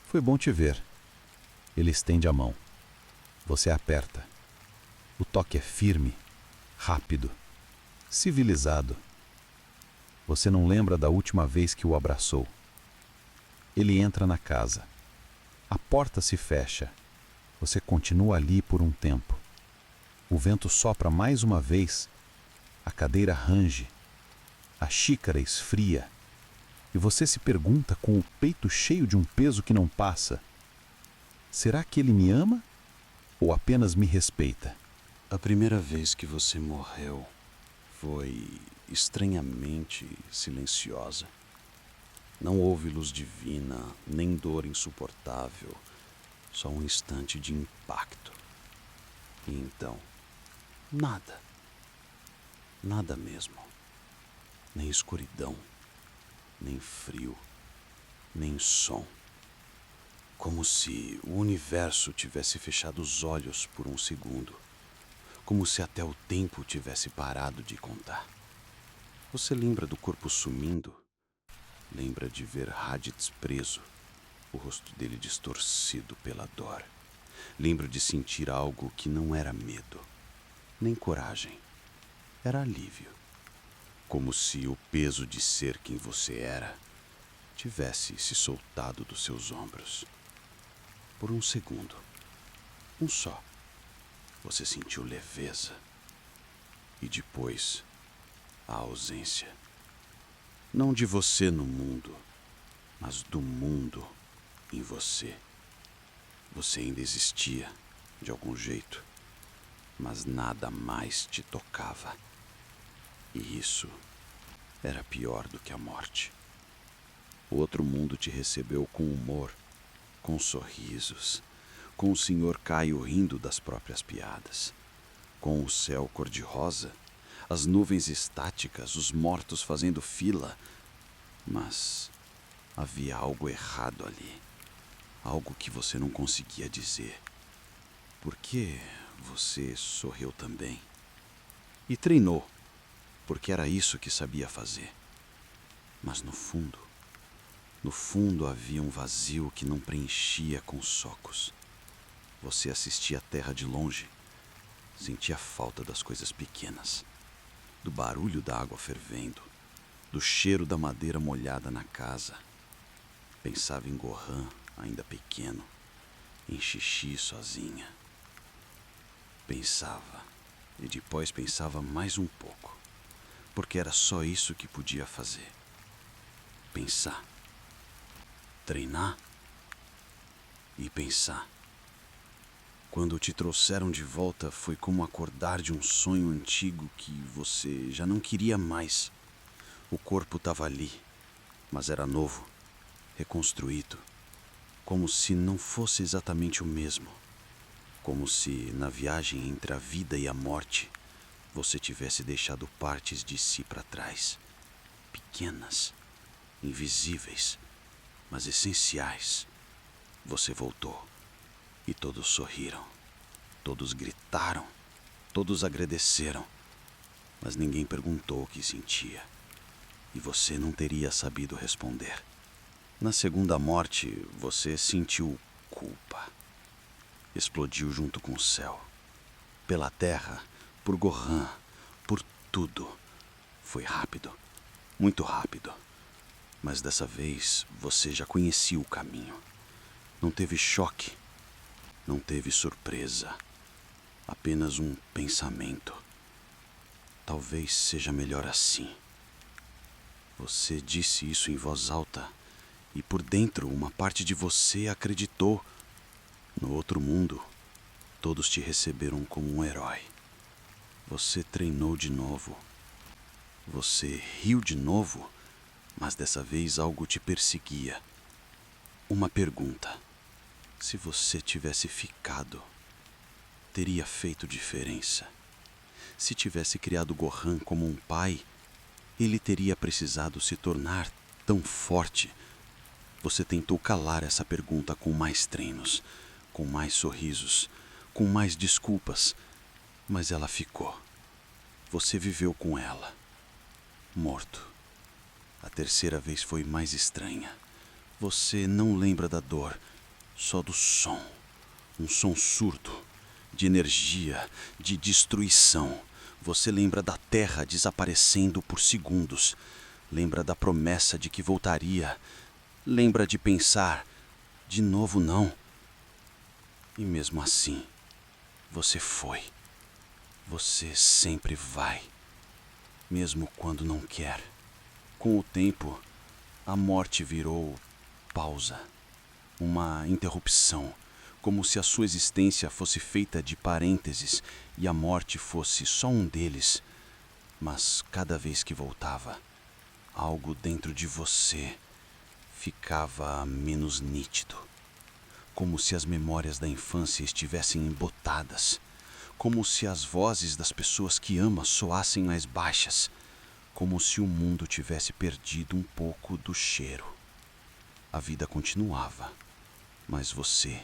Foi bom te ver. Ele estende a mão. Você aperta. O toque é firme, rápido, civilizado. Você não lembra da última vez que o abraçou. Ele entra na casa. A porta se fecha. Você continua ali por um tempo. O vento sopra mais uma vez. A cadeira range. A xícara esfria. E você se pergunta com o peito cheio de um peso que não passa: será que ele me ama ou apenas me respeita? A primeira vez que você morreu foi estranhamente silenciosa. Não houve luz divina, nem dor insuportável, só um instante de impacto. E então, nada. Nada mesmo. Nem escuridão, nem frio, nem som. Como se o universo tivesse fechado os olhos por um segundo. Como se até o tempo tivesse parado de contar. Você lembra do corpo sumindo? Lembra de ver Raditz preso, o rosto dele distorcido pela dor. Lembra de sentir algo que não era medo, nem coragem. Era alívio. Como se o peso de ser quem você era tivesse se soltado dos seus ombros. Por um segundo, um só, você sentiu leveza. E depois, a ausência. Não de você no mundo, mas do mundo em você. Você ainda existia, de algum jeito, mas nada mais te tocava. E isso era pior do que a morte. O outro mundo te recebeu com humor, com sorrisos, com o Sr. Caio rindo das próprias piadas, com o céu cor-de-rosa, as nuvens estáticas, os mortos fazendo fila. Mas havia algo errado ali, algo que você não conseguia dizer. Por que você sorriu também? E treinou, porque era isso que sabia fazer. Mas no fundo havia um vazio que não preenchia com socos. Você assistia a terra de longe, sentia falta das coisas pequenas, do barulho da água fervendo, do cheiro da madeira molhada na casa. Pensava em Gohan, ainda pequeno, em Xixi sozinha. Pensava, e depois pensava mais um pouco, porque era só isso que podia fazer. Pensar, treinar e pensar. Quando te trouxeram de volta, foi como acordar de um sonho antigo que você já não queria mais. O corpo estava ali, mas era novo, reconstruído, como se não fosse exatamente o mesmo. Como se, na viagem entre a vida e a morte, você tivesse deixado partes de si para trás. Pequenas, invisíveis, mas essenciais. Você voltou. E todos sorriram, todos gritaram, todos agradeceram, mas ninguém perguntou o que sentia, e você não teria sabido responder. Na segunda morte, você sentiu culpa. Explodiu junto com o céu, pela terra, por Gohan, por tudo. Foi rápido, muito rápido, mas dessa vez você já conhecia o caminho. Não teve choque. Não teve surpresa, apenas um pensamento. Talvez seja melhor assim. Você disse isso em voz alta e por dentro uma parte de você acreditou. No outro mundo, Todos te receberam como um herói. Você treinou de novo. Você riu de novo, mas dessa vez algo te perseguia. Uma pergunta. Se você tivesse ficado, teria feito diferença? Se tivesse criado Gohan como um pai, ele teria precisado se tornar tão forte? Você tentou calar essa pergunta com mais treinos, com mais sorrisos, com mais desculpas, mas ela ficou. Você viveu com ela. Morto. A terceira vez foi mais estranha. Você não lembra da dor, só do som. Um som surdo, de energia, de destruição. Você lembra da terra desaparecendo por segundos. Lembra da promessa de que voltaria. Lembra de pensar, de novo não. E mesmo assim, você foi. Você sempre vai. Mesmo quando não quer. Com o tempo, a morte virou pausa. Uma interrupção. Como se a sua existência fosse feita de parênteses e a morte fosse só um deles. Mas cada vez que voltava, algo dentro de você ficava menos nítido. Como se as memórias da infância estivessem embotadas. Como se as vozes das pessoas que ama soassem mais baixas. Como se o mundo tivesse perdido um pouco do cheiro. A vida continuava, mas você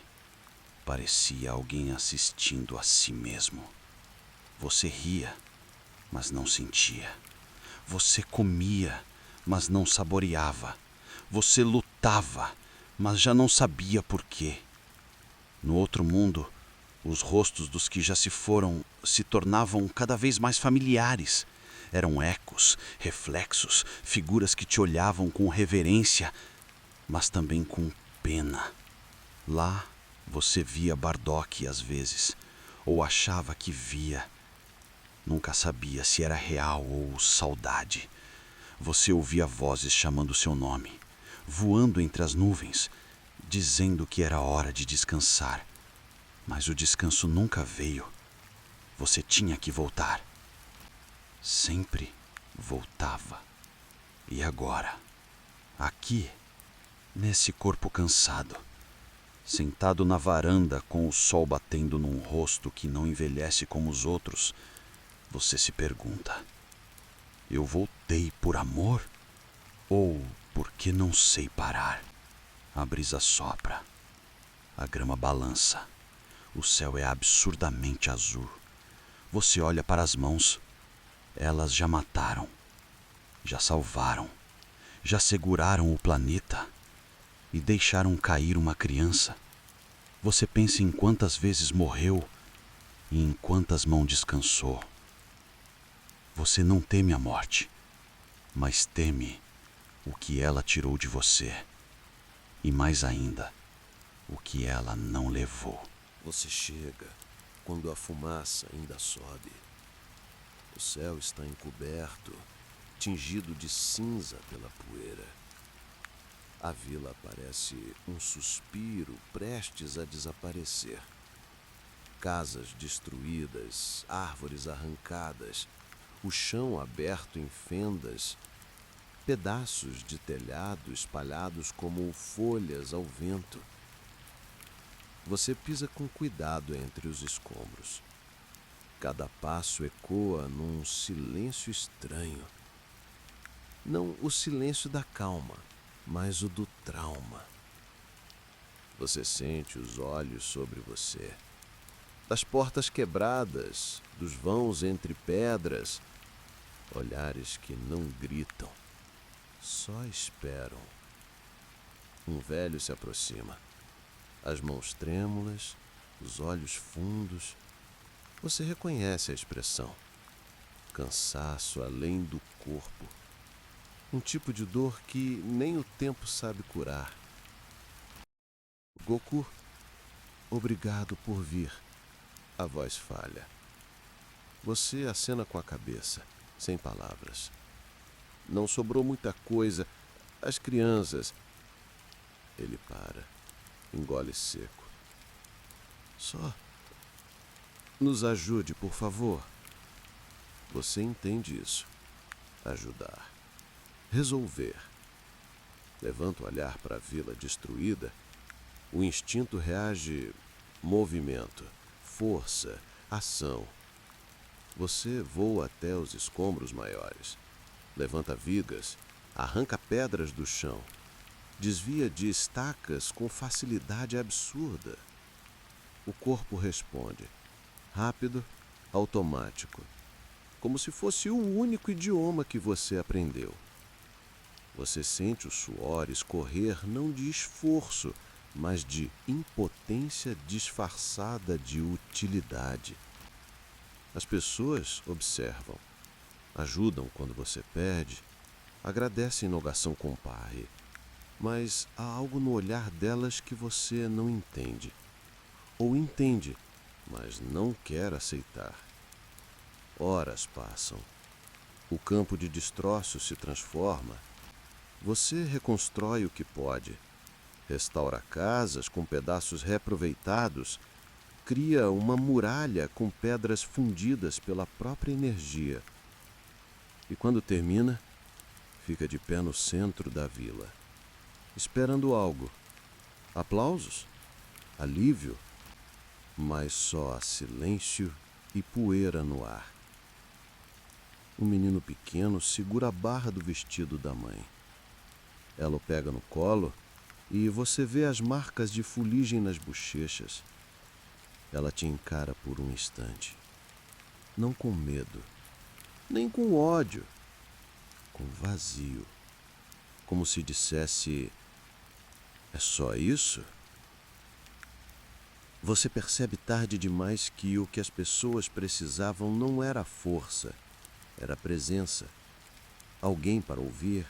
parecia alguém assistindo a si mesmo. Você ria, mas não sentia. Você comia, mas não saboreava. Você lutava, mas já não sabia por quê. No outro mundo, os rostos dos que já se foram se tornavam cada vez mais familiares. Eram ecos, reflexos, figuras que te olhavam com reverência, mas também com pena. Lá você via Bardock às vezes, ou achava que via. Nunca sabia se era real ou saudade. Você ouvia vozes chamando seu nome, voando entre as nuvens, dizendo que era hora de descansar. Mas o descanso nunca veio. Você tinha que voltar. Sempre voltava. E agora, aqui, nesse corpo cansado, sentado na varanda com o sol batendo num rosto que não envelhece como os outros, você se pergunta: eu voltei por amor ou porque não sei parar? A brisa sopra, a grama balança, o céu é absurdamente azul. Você olha para as mãos, elas já mataram, já salvaram, já seguraram o planeta e deixaram cair uma criança. Você pensa em quantas vezes morreu e em quantas mãos descansou. Você não teme a morte, mas teme o que ela tirou de você e, mais ainda, o que ela não levou. Você chega quando a fumaça ainda sobe. O céu está encoberto, tingido de cinza pela poeira. A vila parece um suspiro prestes a desaparecer. Casas destruídas, árvores arrancadas, o chão aberto em fendas, pedaços de telhado espalhados como folhas ao vento. Você pisa com cuidado entre os escombros. Cada passo ecoa num silêncio estranho. Não o silêncio da calma, mas o do trauma. Você sente os olhos sobre você. Das portas quebradas, dos vãos entre pedras, olhares que não gritam, só esperam. Um velho se aproxima. As mãos trêmulas, os olhos fundos. Você reconhece a expressão. Cansaço além do corpo. Um tipo de dor que nem o tempo sabe curar. Goku, obrigado por vir. A voz falha. Você acena com a cabeça, sem palavras. Não sobrou muita coisa. As crianças. Ele para. Engole seco. Nos ajude, por favor. Você entende isso. Ajudar. Resolver. Levanta o olhar para a vila destruída. O instinto reage movimento, força, ação. Você voa até os escombros maiores. Levanta vigas, arranca pedras do chão. Desvia de estacas com facilidade absurda. O corpo responde. Rápido, automático. Como se fosse o único idioma que você aprendeu. Você sente o suor escorrer não de esforço, mas de impotência disfarçada de utilidade. As pessoas observam, ajudam quando você pede, agradecem no garçom comparre, mas há algo no olhar delas que você não entende. Ou entende, mas não quer aceitar. Horas passam. O campo de destroços se transforma. Você reconstrói o que pode. Restaura casas com pedaços reaproveitados. Cria uma muralha com pedras fundidas pela própria energia. E quando termina, fica de pé no centro da vila, esperando algo. Aplausos? Alívio? Mas só há silêncio e poeira no ar. Um menino pequeno segura a barra do vestido da mãe. Ela o pega no colo e você vê as marcas de fuligem nas bochechas. Ela te encara por um instante. Não com medo, nem com ódio, com vazio. Como se dissesse: é só isso? Você percebe tarde demais que o que as pessoas precisavam não era força, era presença. Alguém para ouvir,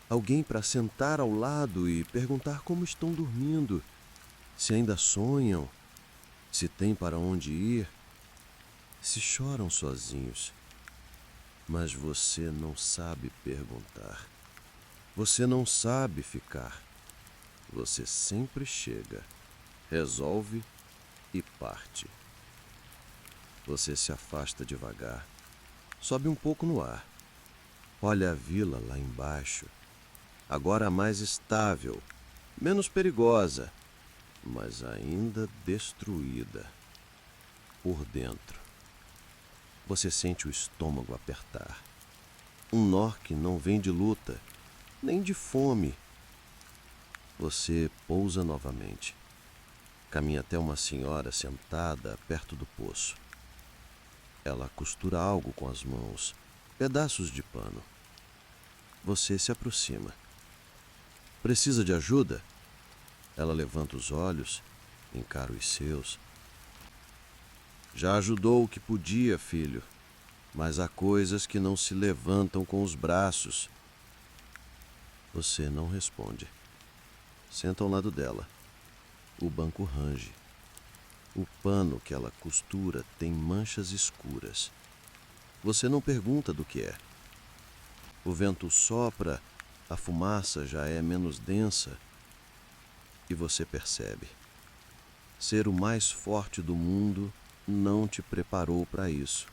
alguém para sentar ao lado e perguntar como estão dormindo, se ainda sonham, se têm para onde ir, se choram sozinhos. Mas você não sabe perguntar. Você não sabe ficar. Você sempre chega, resolve e parte. Você se afasta devagar, sobe um pouco no ar. Olha a vila lá embaixo, agora mais estável, menos perigosa, mas ainda destruída. Por dentro, você sente o estômago apertar. Um nó que não vem de luta, nem de fome. Você pousa novamente. Caminha até uma senhora sentada perto do poço. Ela costura algo com as mãos, pedaços de pano. Você se aproxima. Precisa de ajuda? Ela levanta os olhos, encara os seus. Já ajudou o que podia, filho, mas há coisas que não se levantam com os braços. Você não responde. Senta ao lado dela. O banco range. O pano que ela costura tem manchas escuras. Você não pergunta do que é. O vento sopra, a fumaça já é menos densa. E você percebe. Ser o mais forte do mundo não te preparou para isso.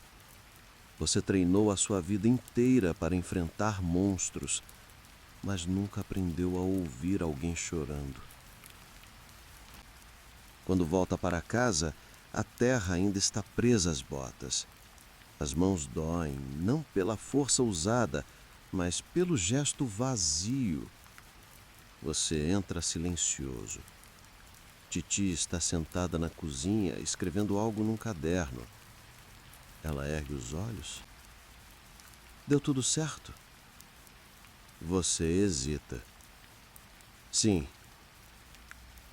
Você treinou a sua vida inteira para enfrentar monstros, mas nunca aprendeu a ouvir alguém chorando. Quando volta para casa, a terra ainda está presa às botas. As mãos doem, não pela força usada, mas pelo gesto vazio. Você entra silencioso. Titi está sentada na cozinha, escrevendo algo num caderno. Ela ergue os olhos. Deu tudo certo? Você hesita. Sim.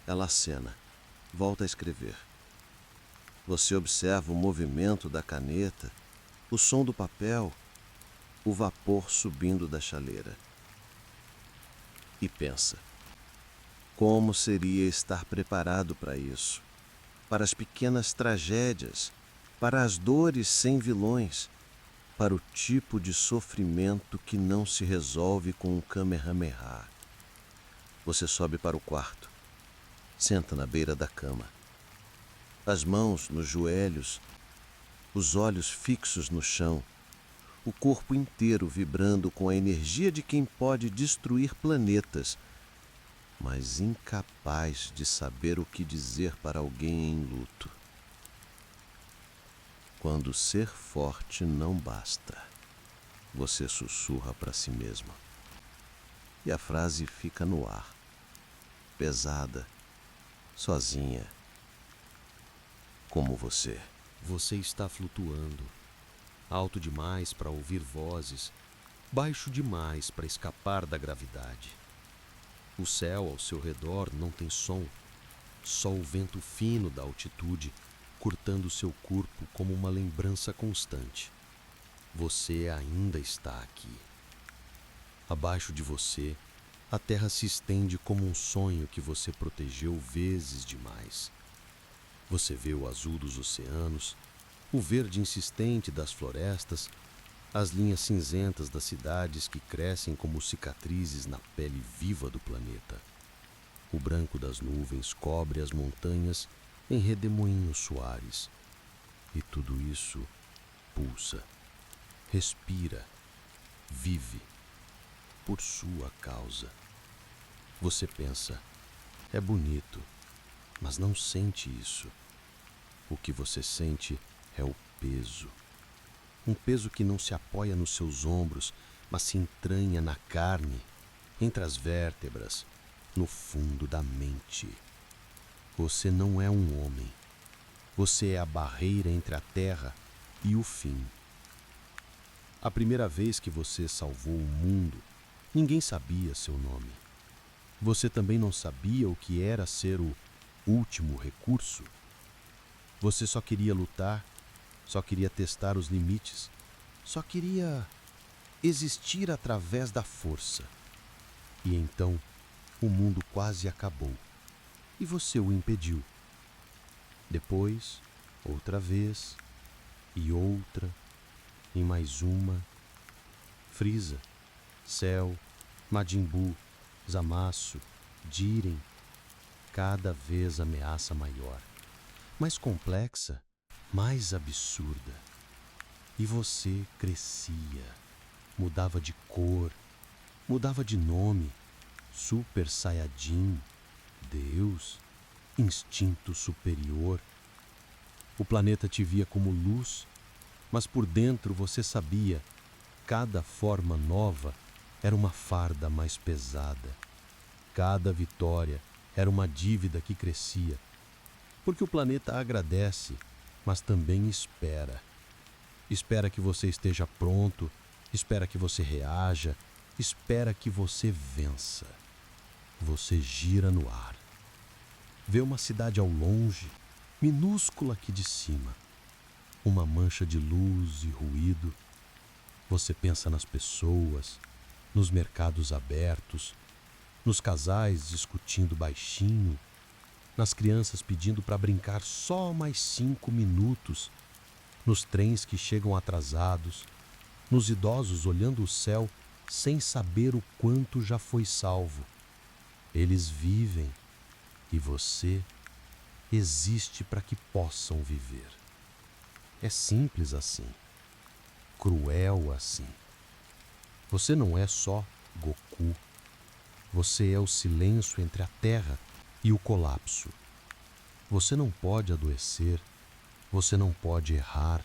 Ela acena. Volta a escrever. Você observa o movimento da caneta, o som do papel, o vapor subindo da chaleira. E pensa: como seria estar preparado para isso? Para as pequenas tragédias, para as dores sem vilões, para o tipo de sofrimento que não se resolve com um Kamehameha. Você sobe para o quarto. Senta na beira da cama. as mãos nos joelhos, os olhos fixos no chão, o corpo inteiro vibrando com a energia de quem pode destruir planetas, mas incapaz de saber o que dizer para alguém em luto. Quando ser forte não basta, você sussurra para si mesmo. E a frase fica no ar, pesada, sozinha, como você. Você está flutuando, alto demais para ouvir vozes, baixo demais para escapar da gravidade. O céu ao seu redor não tem som, só o vento fino da altitude cortando seu corpo como uma lembrança constante. Você ainda está aqui. Abaixo de você, a terra se estende como um sonho que você protegeu vezes demais. Você vê o azul dos oceanos, o verde insistente das florestas, as linhas cinzentas das cidades que crescem como cicatrizes na pele viva do planeta. O branco das nuvens cobre as montanhas em redemoinhos soares. E tudo isso pulsa, respira, vive, por sua causa. Você pensa, é bonito, mas não sente isso. O que você sente é o peso. Um peso que não se apoia nos seus ombros, mas se entranha na carne, entre as vértebras, no fundo da mente. Você não é um homem. Você é a barreira entre a terra e o fim. A primeira vez que você salvou o mundo, ninguém sabia seu nome. Você também não sabia o que era ser o último recurso. Você só queria lutar, só queria testar os limites, só queria existir através da força. E então, o mundo quase acabou, e você o impediu. Depois, outra vez, e outra, e mais uma. Frieza, Cell, Majin Buu, Zamasu, Jiren, cada vez ameaça maior, mais complexa, mais absurda. E você crescia, mudava de cor, mudava de nome, Super Saiyajin, Deus, instinto superior. O planeta te via como luz, mas por dentro você sabia, cada forma nova era uma farda mais pesada. Cada vitória era uma dívida que crescia, porque o planeta agradece, mas também espera. Espera que você esteja pronto, espera que você reaja, espera que você vença. Você gira no ar. Vê uma cidade ao longe, minúscula aqui de cima, uma mancha de luz e ruído. Você pensa nas pessoas, nos mercados abertos, nos casais discutindo baixinho, nas crianças pedindo para brincar só mais 5 minutos, nos trens que chegam atrasados, nos idosos olhando o céu sem saber o quanto já foi salvo. Eles vivem e você existe para que possam viver. É simples assim, cruel assim. Você não é só Goku. Você é o silêncio entre a terra e o colapso. Você não pode adoecer, você não pode errar,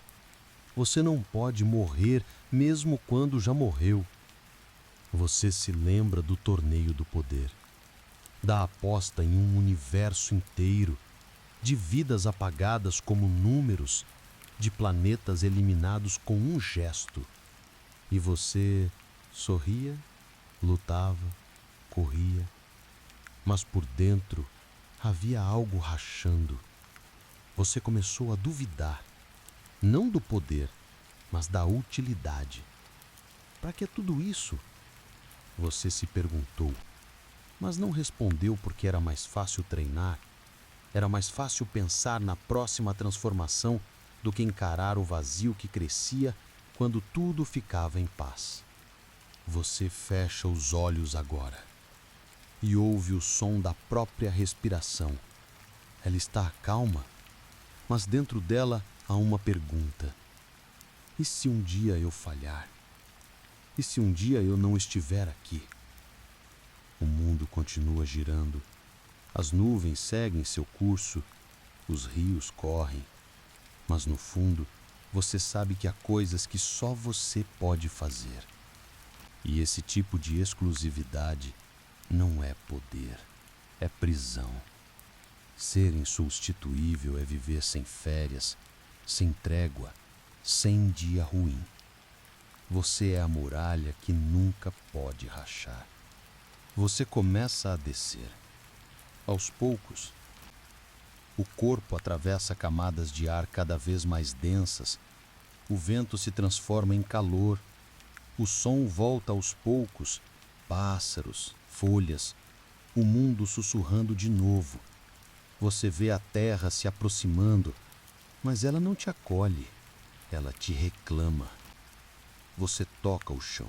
você não pode morrer mesmo quando já morreu. Você se lembra do torneio do poder, da aposta em um universo inteiro, de vidas apagadas como números, de planetas eliminados com um gesto. E você sorria, lutava, corria, mas por dentro havia algo rachando. Você começou a duvidar, não do poder, mas da utilidade. Para que tudo isso? Você se perguntou, mas não respondeu porque era mais fácil treinar, era mais fácil pensar na próxima transformação do que encarar o vazio que crescia quando tudo ficava em paz. Você fecha os olhos agora e ouve o som da própria respiração. Ela está calma, mas dentro dela há uma pergunta: e se um dia eu falhar? E se um dia eu não estiver aqui? O mundo continua girando, as nuvens seguem seu curso, os rios correm, mas no fundo você sabe que há coisas que só você pode fazer. E esse tipo de exclusividade não é poder, é prisão. Ser insubstituível é viver sem férias, sem trégua, sem dia ruim. Você é a muralha que nunca pode rachar. Você começa a descer. Aos poucos, o corpo atravessa camadas de ar cada vez mais densas. O vento se transforma em calor. O som volta aos poucos. Pássaros, folhas, o mundo sussurrando de novo. Você vê a terra se aproximando, mas ela não te acolhe, ela te reclama. Você toca o chão.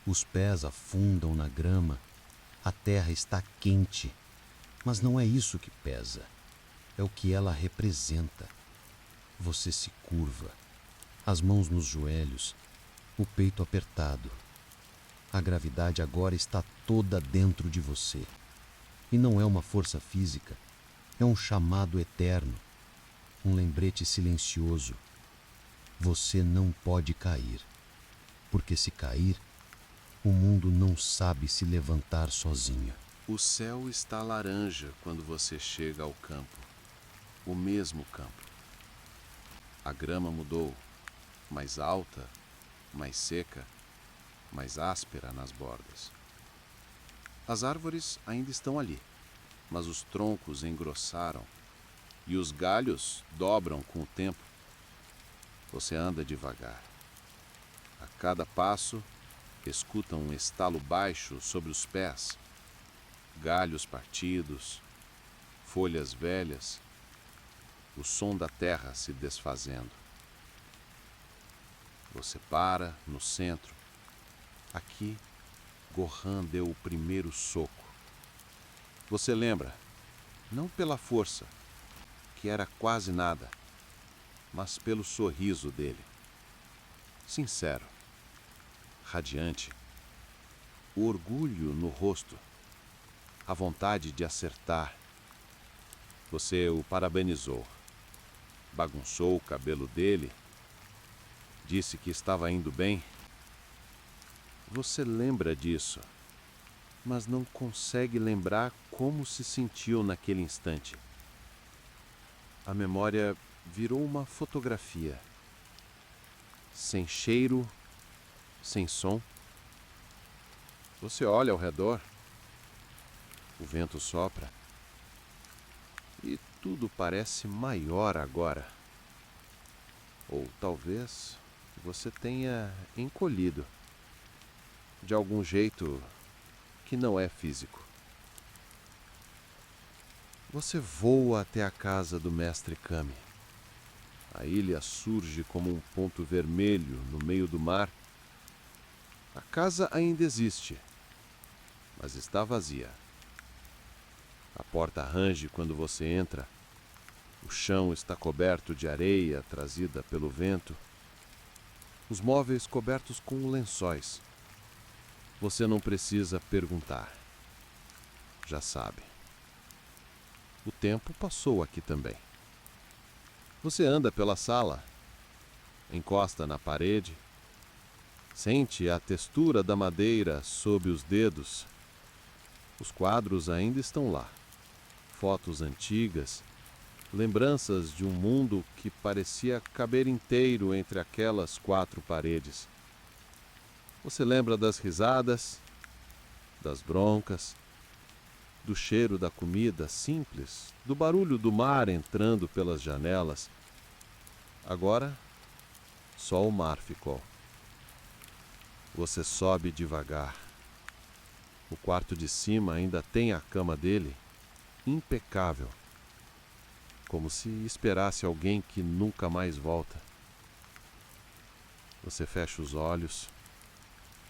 Os pés afundam na grama. A terra está quente, mas não é isso que pesa. É o que ela representa. Você se curva, as mãos nos joelhos, o peito apertado. A gravidade agora está toda dentro de você. E não é uma força física, é um chamado eterno, um lembrete silencioso. Você não pode cair, porque se cair, o mundo não sabe se levantar sozinho. O céu está laranja quando você chega ao campo, o mesmo campo. A grama mudou, mais alta, mais seca, mais áspera nas bordas. As árvores ainda estão ali, mas os troncos engrossaram e os galhos dobram com o tempo. Você anda devagar. A cada passo, escuta um estalo baixo sobre os pés, galhos partidos, folhas velhas, o som da terra se desfazendo. Você para no centro. Aqui, Gohan deu o primeiro soco. Você lembra, não pela força, que era quase nada, mas pelo sorriso dele. Sincero, radiante, o orgulho no rosto, a vontade de acertar. Você o parabenizou, bagunçou o cabelo dele, disse que estava indo bem. Você lembra disso, mas não consegue lembrar como se sentiu naquele instante. A memória virou uma fotografia, sem cheiro, sem som. Você olha ao redor, o vento sopra e tudo parece maior agora. Ou talvez você tenha encolhido de algum jeito que não é físico. Você voa até a casa do mestre Kami. A ilha surge como um ponto vermelho no meio do mar. A casa ainda existe, mas está vazia. A porta range quando você entra. O chão está coberto de areia trazida pelo vento. Os móveis cobertos com lençóis. Você não precisa perguntar. Já sabe. O tempo passou aqui também. Você anda pela sala, encosta na parede, sente a textura da madeira sob os dedos. Os quadros ainda estão lá. Fotos antigas, lembranças de um mundo que parecia caber inteiro entre aquelas 4 paredes. Você lembra das risadas, das broncas, do cheiro da comida simples, do barulho do mar entrando pelas janelas. Agora, só o mar ficou. Você sobe devagar. O quarto de cima ainda tem a cama dele, impecável, como se esperasse alguém que nunca mais volta. Você fecha os olhos,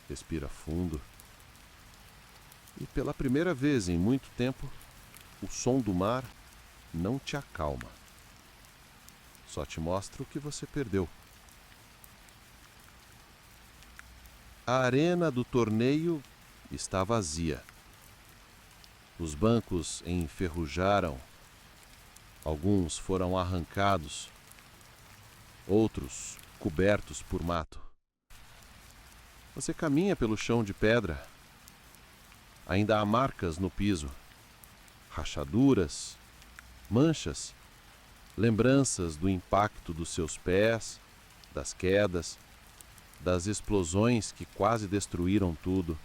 respira fundo. E pela primeira vez em muito tempo, o som do mar não te acalma. Só te mostra o que você perdeu. A arena do torneio está vazia. Os bancos enferrujaram. Alguns foram arrancados, outros cobertos por mato. Você caminha pelo chão de pedra. Ainda há marcas no piso, rachaduras, manchas, lembranças do impacto dos seus pés, das quedas, das explosões que quase destruíram tudo.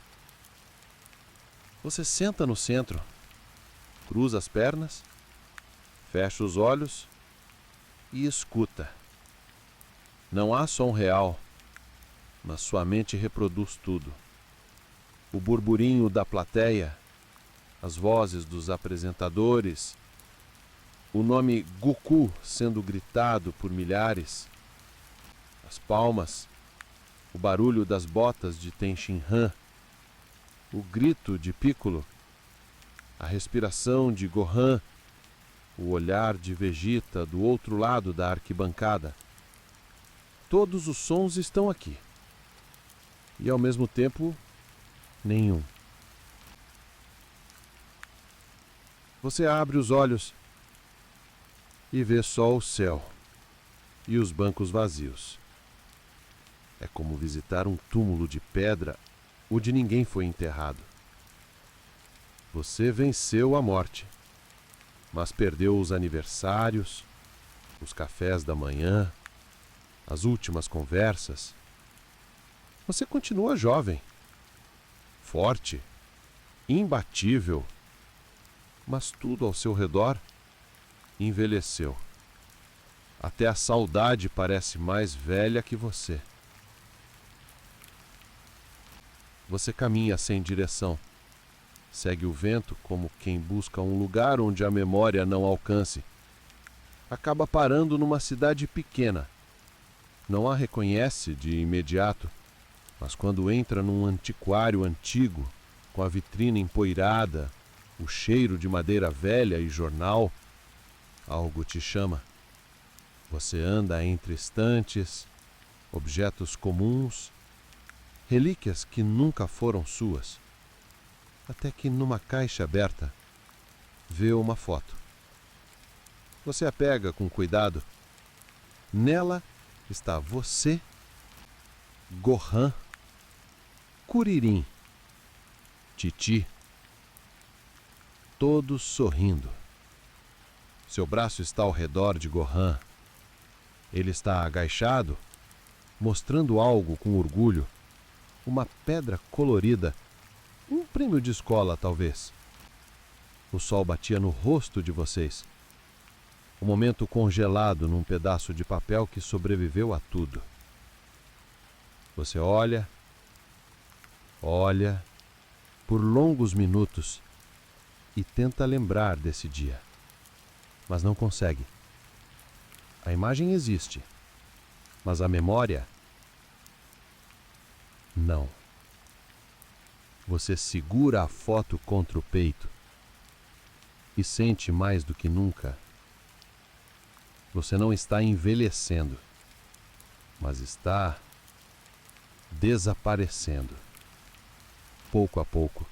Você senta no centro, cruza as pernas, fecha os olhos e escuta. Não há som real, mas sua mente reproduz tudo. O burburinho da plateia, as vozes dos apresentadores, o nome Goku sendo gritado por milhares, as palmas, o barulho das botas de Tenshinhan, o grito de Piccolo, a respiração de Gohan, o olhar de Vegeta do outro lado da arquibancada. Todos os sons estão aqui. E ao mesmo tempo, nenhum. Você abre os olhos e vê só o céu e os bancos vazios. É como visitar um túmulo de pedra onde ninguém foi enterrado. Você venceu a morte, mas perdeu os aniversários, os cafés da manhã, as últimas conversas. Você continua jovem, forte, imbatível, mas tudo ao seu redor envelheceu. Até a saudade parece mais velha que você. Você caminha sem direção. Segue o vento como quem busca um lugar onde a memória não alcance. Acaba parando numa cidade pequena. Não a reconhece de imediato, mas quando entra num antiquário antigo, com a vitrina empoeirada, o cheiro de madeira velha e jornal, algo te chama. Você anda entre estantes, objetos comuns, relíquias que nunca foram suas, até que numa caixa aberta vê uma foto. Você a pega com cuidado. Nela está você, Gohan, Kuririn, Titi, todos sorrindo. Seu braço está ao redor de Gohan. Ele está agachado, mostrando algo com orgulho. Uma pedra colorida, um prêmio de escola, talvez. O sol batia no rosto de vocês. O momento congelado num pedaço de papel que sobreviveu a tudo. Você olha, por longos minutos e tenta lembrar desse dia, mas não consegue. A imagem existe, mas a memória não. Você segura a foto contra o peito e sente mais do que nunca. Você não está envelhecendo, mas está desaparecendo, pouco a pouco,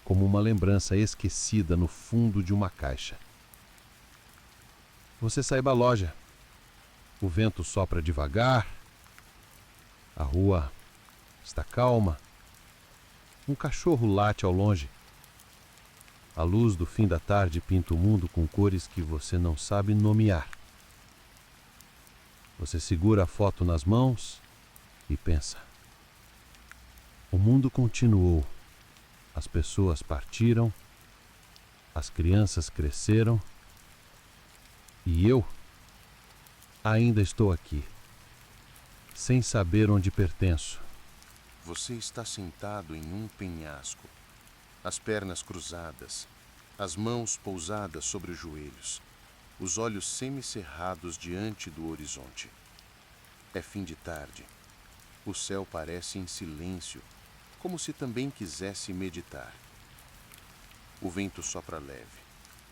como uma lembrança esquecida no fundo de uma caixa. Você sai da loja. O vento sopra devagar. A rua está calma. Um cachorro late ao longe. A luz do fim da tarde pinta o mundo com cores que você não sabe nomear. Você segura a foto nas mãos e pensa. O mundo continuou. As pessoas partiram. As crianças cresceram. E eu ainda estou aqui, sem saber onde pertenço. Você está sentado em um penhasco, as pernas cruzadas, as mãos pousadas sobre os joelhos, os olhos semicerrados diante do horizonte. É fim de tarde. O céu parece em silêncio, como se também quisesse meditar. O vento sopra leve,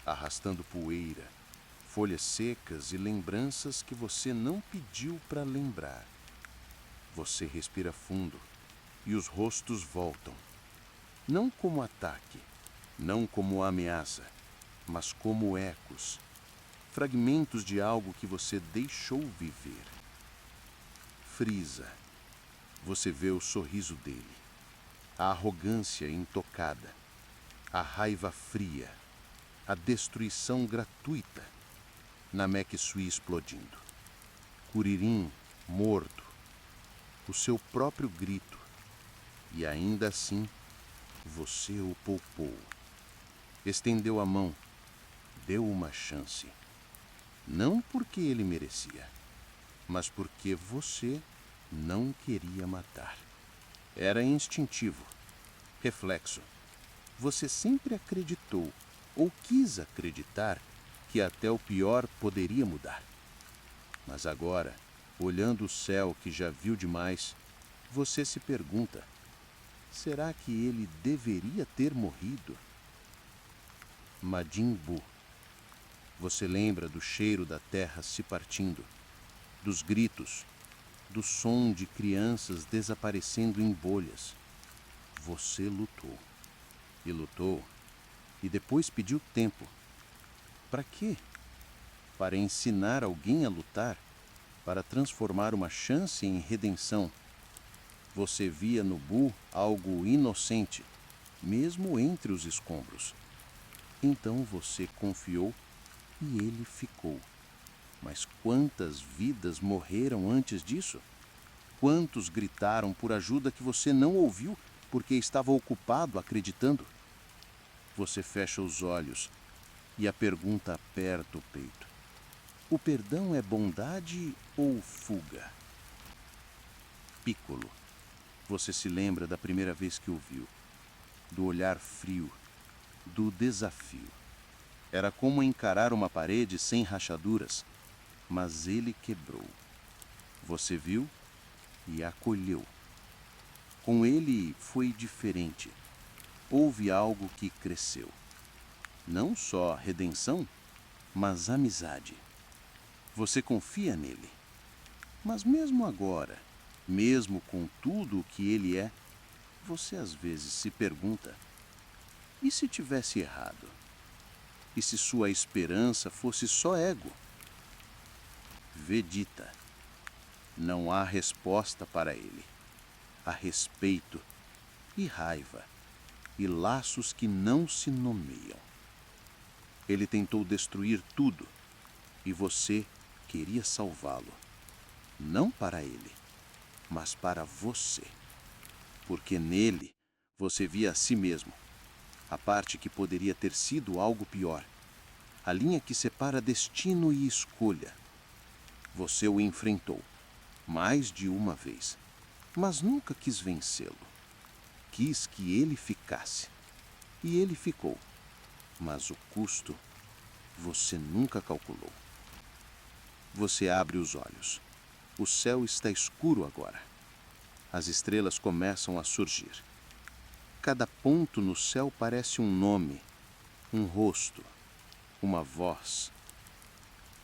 arrastando poeira, folhas secas e lembranças que você não pediu para lembrar. Você respira fundo e os rostos voltam. Não como ataque, não como ameaça, mas como ecos, fragmentos de algo que você deixou viver. Frieza. Você vê o sorriso dele, a arrogância intocada, a raiva fria, a destruição gratuita. Namek-Sui explodindo. Kuririn morto. O seu próprio grito. E ainda assim, você o poupou. Estendeu a mão. Deu uma chance. Não porque ele merecia, mas porque você não queria matar. Era instintivo. Reflexo. Você sempre acreditou, ou quis acreditar, que até o pior poderia mudar. Mas agora, olhando o céu que já viu demais, você se pergunta: será que ele deveria ter morrido? Majin Buu. Você lembra do cheiro da terra se partindo, dos gritos, do som de crianças desaparecendo em bolhas. Você lutou. E lutou. E depois pediu tempo. Para quê? Para ensinar alguém a lutar? Para transformar uma chance em redenção? Você via no Buu algo inocente, mesmo entre os escombros. Então você confiou e ele ficou. Mas quantas vidas morreram antes disso? Quantos gritaram por ajuda que você não ouviu porque estava ocupado acreditando? Você fecha os olhos e a pergunta aperta o peito: o perdão é bondade ou fuga? Piccolo. Você se lembra da primeira vez que o viu, do olhar frio, do desafio. Era como encarar uma parede sem rachaduras, mas ele quebrou. Você viu e acolheu. Com ele foi diferente. Houve algo que cresceu. Não só redenção, mas amizade. Você confia nele. Mas mesmo agora, mesmo com tudo o que ele é, você às vezes se pergunta: e se tivesse errado? E se sua esperança fosse só ego? Vegeta. Não há resposta para ele. Há respeito e raiva e laços que não se nomeiam. Ele tentou destruir tudo e você queria salvá-lo. Não para ele, mas para você. Porque nele você via a si mesmo, a parte que poderia ter sido algo pior, a linha que separa destino e escolha. Você o enfrentou, mais de uma vez, mas nunca quis vencê-lo. Quis que ele ficasse. E ele ficou. Mas o custo você nunca calculou. Você abre os olhos. O céu está escuro agora. As estrelas começam a surgir. Cada ponto no céu parece um nome, um rosto, uma voz.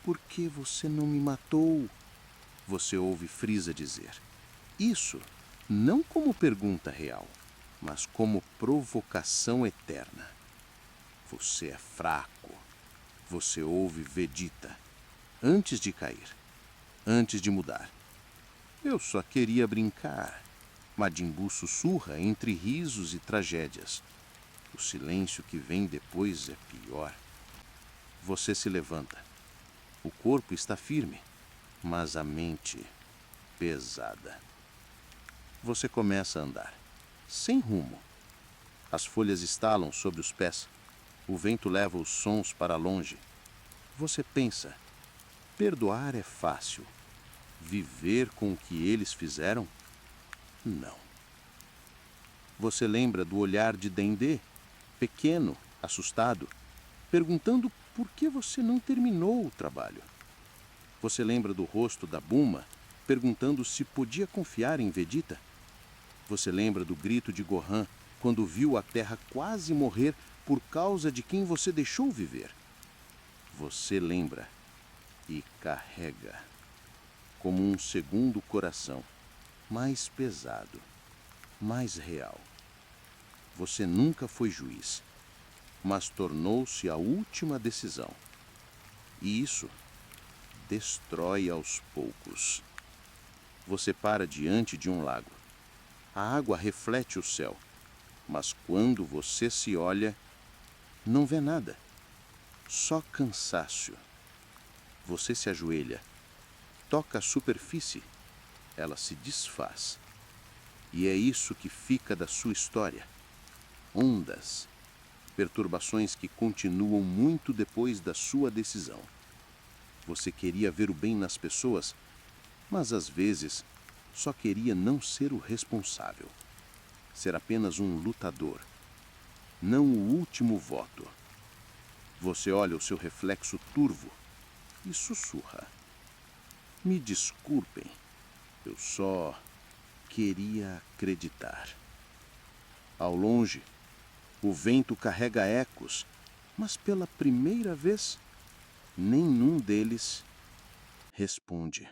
Por que você não me matou? Você ouve Frieza dizer. Isso não como pergunta real, mas como provocação eterna. Você é fraco. Você ouve Vegeta. Antes de cair. Antes de mudar. Eu só queria brincar. Majin Buu sussurra entre risos e tragédias. O silêncio que vem depois é pior. Você se levanta. O corpo está firme, mas a mente pesada. Você começa a andar, sem rumo. As folhas estalam sobre os pés. O vento leva os sons para longe. Você pensa: perdoar é fácil. Viver com o que eles fizeram? Não. Você lembra do olhar de Dendê, pequeno, assustado, perguntando por que você não terminou o trabalho. Você lembra do rosto da Bulma, perguntando se podia confiar em Vegeta. Você lembra do grito de Gohan quando viu a Terra quase morrer por causa de quem você deixou viver. Você lembra e carrega, como um segundo coração, mais pesado, mais real. Você nunca foi juiz, mas tornou-se a última decisão. E isso destrói aos poucos. Você para diante de um lago. A água reflete o céu, mas quando você se olha, não vê nada, só cansaço. Você se ajoelha, toca a superfície, ela se desfaz. E é isso que fica da sua história. Ondas, perturbações que continuam muito depois da sua decisão. Você queria ver o bem nas pessoas, mas às vezes só queria não ser o responsável. Ser apenas um lutador, não o último voto. Você olha o seu reflexo turvo e sussurra: me desculpem, eu só queria acreditar. Ao longe, o vento carrega ecos, mas pela primeira vez, nenhum deles responde.